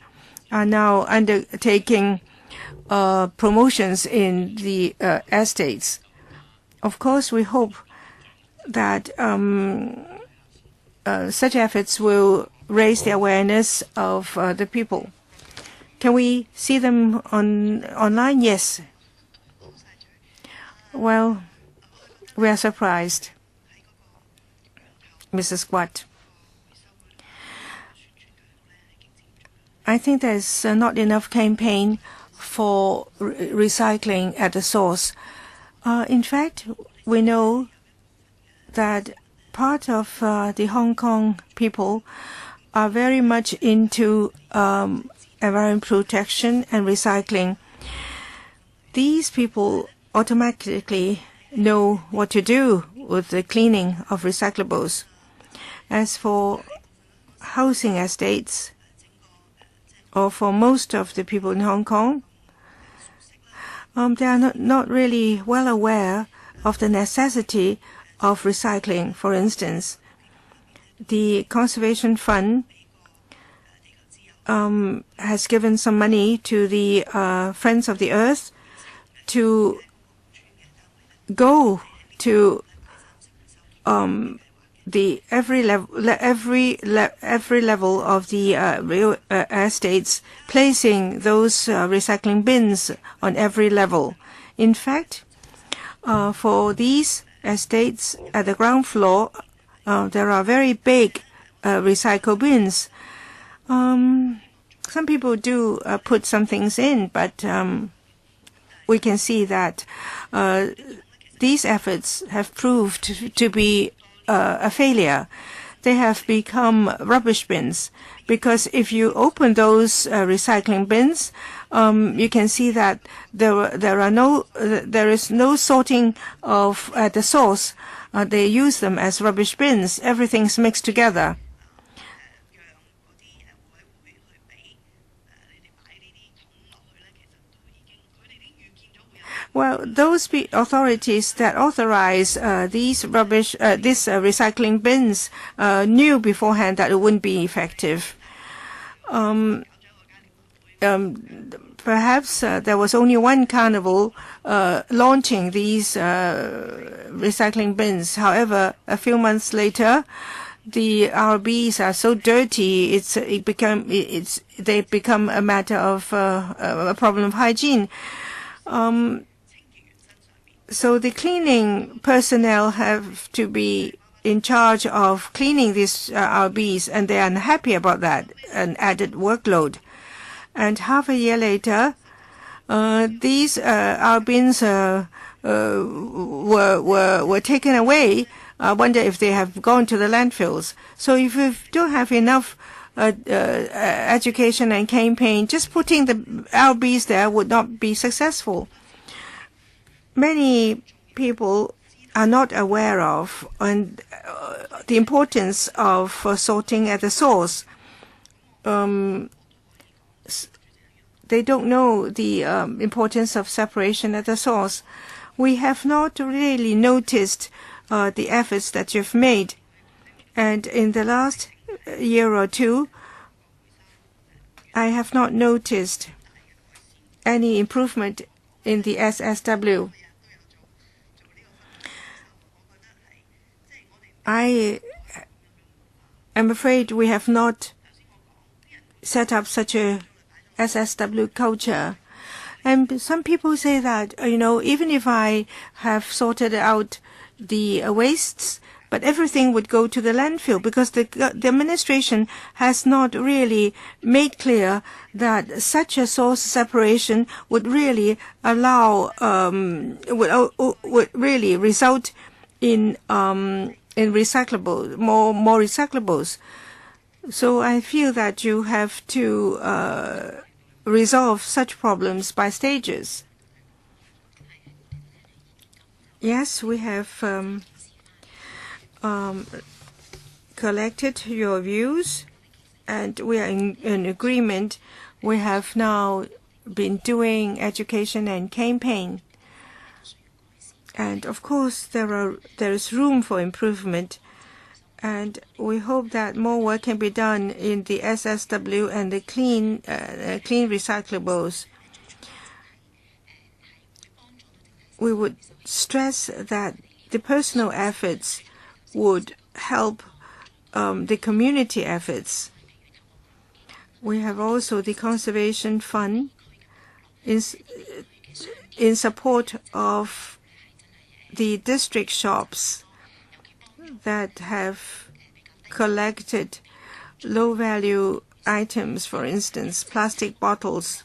are now undertaking promotions in the estates. Of course, we hope that such efforts will raise the awareness of the people. Can we see them online? Yes. Well, we are surprised, Mrs. Watt. I think there's not enough campaign for recycling at the source. In fact, we know that part of the Hong Kong people are very much into environment protection and recycling. These people automatically know what to do with the cleaning of recyclables. As for housing estates, or for most of the people in Hong Kong, they are not really well aware of the necessity of recycling. For instance, the Conservation Fund has given some money to the Friends of the Earth to go to every level of the real estates, placing those recycling bins on every level. In fact, for these estates at the ground floor, there are very big recycle bins. Some people do put some things in, but we can see that these efforts have proved to be a failure. They have become rubbish bins, because if you open those recycling bins, you can see that there is no sorting of at the source. They use them as rubbish bins. Everything's mixed together. Well, those authorities that authorize these recycling bins knew beforehand that it wouldn't be effective. Perhaps there was only one carnival launching these recycling bins. However, a few months later, the RBs are so dirty, they become a matter of a problem of hygiene. So the cleaning personnel have to be in charge of cleaning these RBs, and they are unhappy about that, an added workload. And half a year later, these RBs were taken away. I wonder if they have gone to the landfills. So if you don't have enough education and campaign, just putting the RBs there would not be successful. Many people are not aware of the importance of sorting at the source. They don't know the importance of separation at the source. We have not really noticed the efforts that you've made. And in the last year or two, I have not noticed any improvement in the SSW. I I'm afraid we have not set up such a SSW culture. And some people say that, even if I have sorted out the wastes, but everything would go to the landfill because the administration has not really made clear that such a source separation would really allow, would really result in recyclable, more recyclables. So I feel that you have to resolve such problems by stages. Yes, we have collected your views, and we are in agreement. We have now been doing education and campaign. And of course, there is room for improvement. And we hope that more work can be done in the SSW and the clean recyclables. We would stress that the personal efforts would help the community efforts. We have also the conservation fund in support of the district shops that have collected low-value items, for instance, plastic bottles,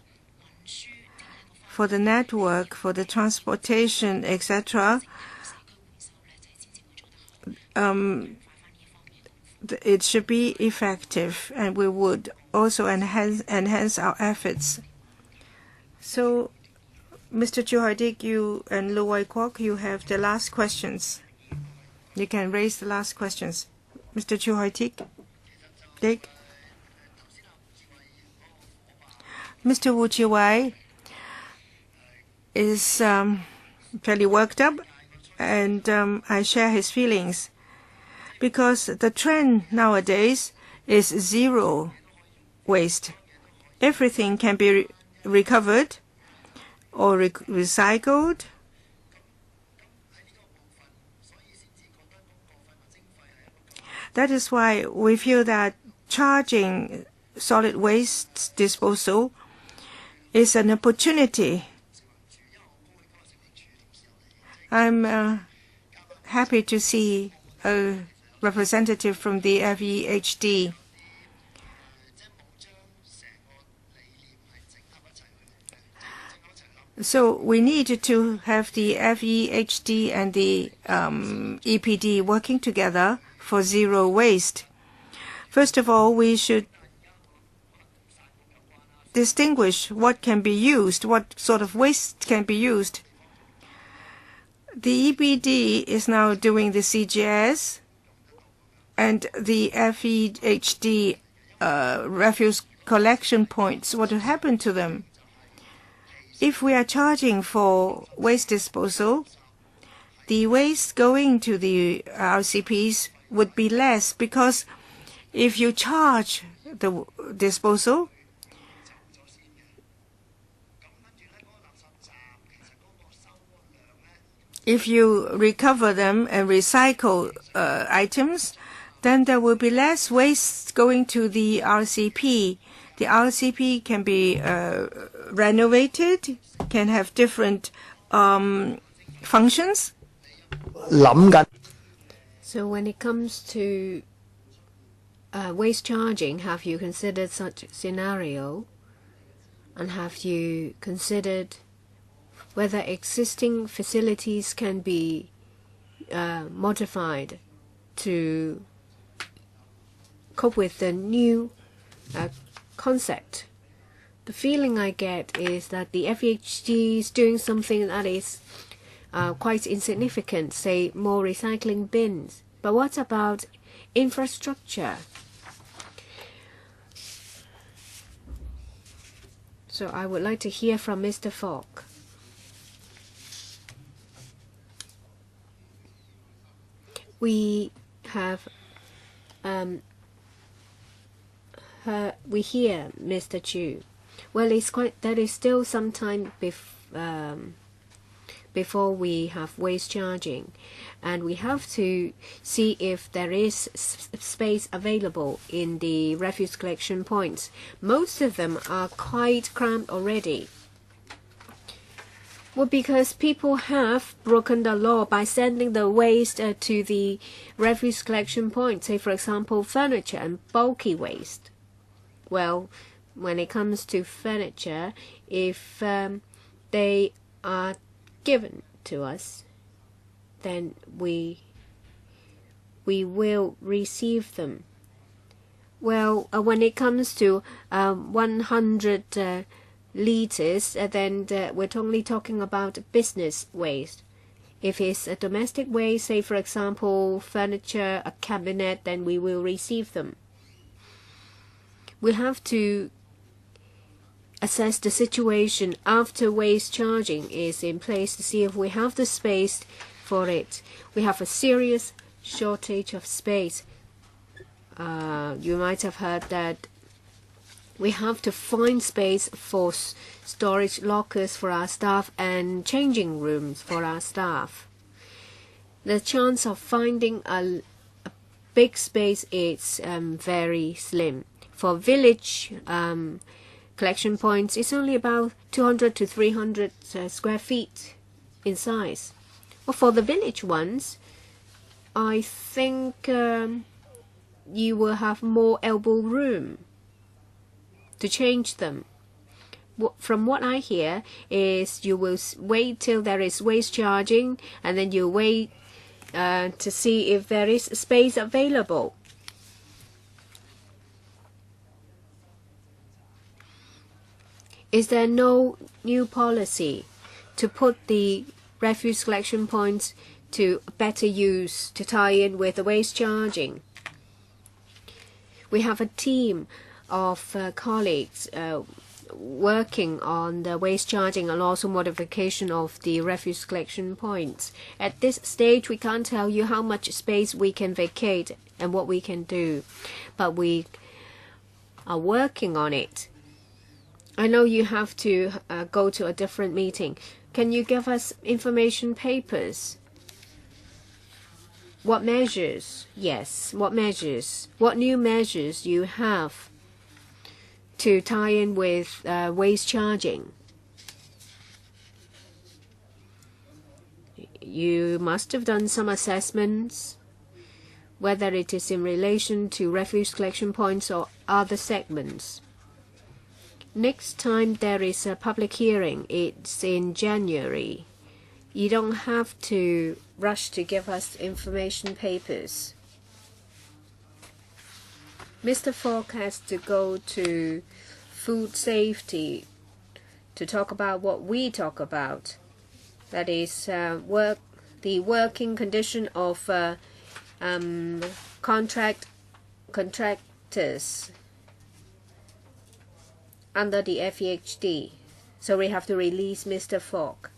for the network, for the transportation, etc. It should be effective, and we would also enhance our efforts. So, Mr. Chu Hai-dik, you and Lu Wai-kwok, you have the last questions. You can raise the last questions. Mr. Chu Hai-dik? Mr. Wu Chi-wai is fairly worked up, and I share his feelings, because the trend nowadays is zero waste. Everything can be recovered or recycled. That is why we feel that charging solid waste disposal is an opportunity. I'm happy to see a representative from the FEHD. So we need to have the FEHD and the EPD working together for zero waste. First of all, we should distinguish what can be used, what sort of waste can be used. The EPD is now doing the CGS, and the FEHD refuse collection points. What will happen to them? If we are charging for waste disposal, the waste going to the RCPs would be less, because if you charge the disposal, if you recover them and recycle items, then there will be less waste going to the RCP. The RCP can be renovated, can have different functions. So when it comes to waste charging, have you considered such a scenario? And have you considered whether existing facilities can be modified to cope with the new concept? The feeling I get is that the FEHD is doing something that is quite insignificant, say more recycling bins. But what about infrastructure? So I would like to hear from Mr. Falk. We have we hear Mr. Chu. Well, that is still some time before we have waste charging. And we have to see if there is space available in the refuse collection points. Most of them are quite cramped already. Well, because people have broken the law by sending the waste to the refuse collection point, say for example furniture and bulky waste. Well, when it comes to furniture, if they are given to us, then we will receive them. Well, when it comes to 100 liters, then we're only talking about business waste. If it's a domestic waste, say for example furniture, a cabinet, then we will receive them. We have to assess the situation after waste charging is in place to see if we have the space for it. We have a serious shortage of space. You might have heard that we have to find space for storage lockers for our staff and changing rooms for our staff. The chance of finding a big space is very slim. For village collection points, it's only about 200 to 300 square feet in size. Well, for the village ones, I think you will have more elbow room to change them. From what I hear is you will wait till there is waste charging, and then you wait to see if there is space available. Is there no new policy to put the refuse collection points to better use to tie in with the waste charging? We have a team of colleagues working on the waste charging and also modification of the refuse collection points. At this stage, we can't tell you how much space we can vacate and what we can do, but we are working on it. I know you have to go to a different meeting. Can you give us information papers? What measures? Yes, what measures? What new measures you have to tie in with waste charging? You must have done some assessments, whether it is in relation to refuse collection points or other segments. Next time there is a public hearing, it's in January. You don't have to rush to give us information papers. Mr. Fogg has to go to food safety to talk about what we talk about. That is the working condition of contractors under the FEHD. So we have to release Mr. Fogg.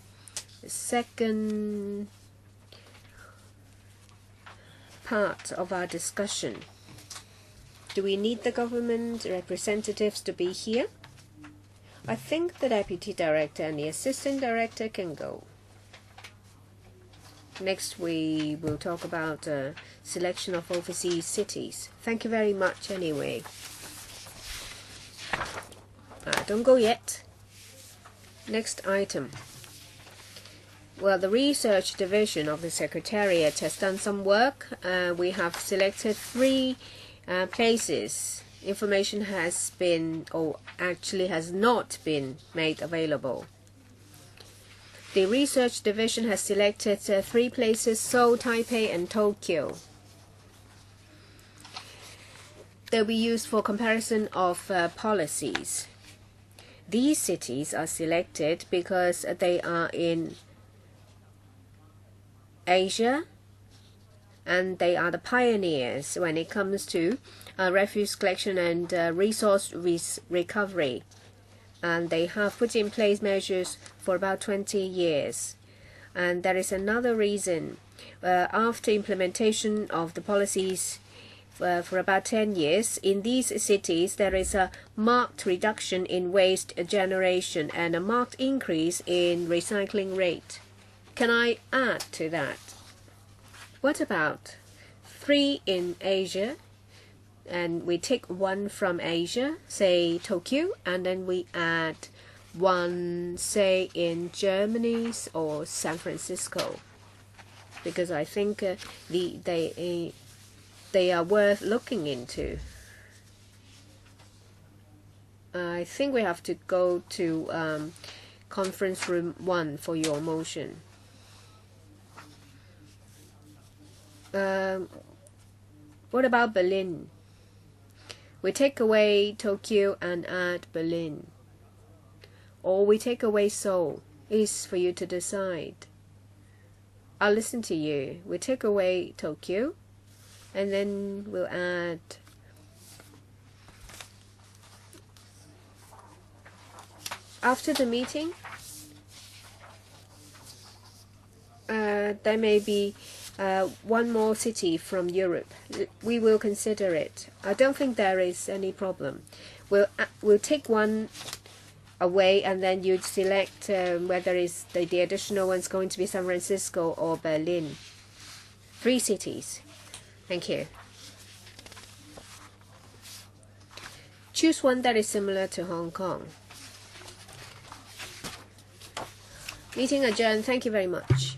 The second part of our discussion. Do we need the government representatives to be here? I think the Deputy Director and the Assistant Director can go. Next we will talk about selection of overseas cities. Thank you very much anyway. Don't go yet. Next item. Well, the research division of the Secretariat has done some work. We have selected 3 places. Information has been, or actually has not been, made available. The research division has selected 3 places: Seoul, Taipei, and Tokyo. They'll be used for comparison of policies. These cities are selected because they are in Asia, and they are the pioneers when it comes to refuse collection and resource recovery. And they have put in place measures for about 20 years. And there is another reason. After implementation of the policies for about 10 years, in these cities there is a marked reduction in waste generation and a marked increase in recycling rate. Can I add to that? What about 3 in Asia? And we take 1 from Asia, say Tokyo, and then we add 1, say, in Germany or San Francisco, because I think they are worth looking into. I think we have to go to conference room 1 for your motion. What about Berlin? We take away Tokyo and add Berlin. Or we take away Seoul. It is for you to decide. I'll listen to you. We take away Tokyo and then we'll add after the meeting. There may be 1 more city from Europe. We will consider it. I don't think there is any problem. We'll take 1 away, and then you select whether is the additional one's going to be San Francisco or Berlin. 3 cities. Thank you. Choose one that is similar to Hong Kong. Meeting adjourned. Thank you very much.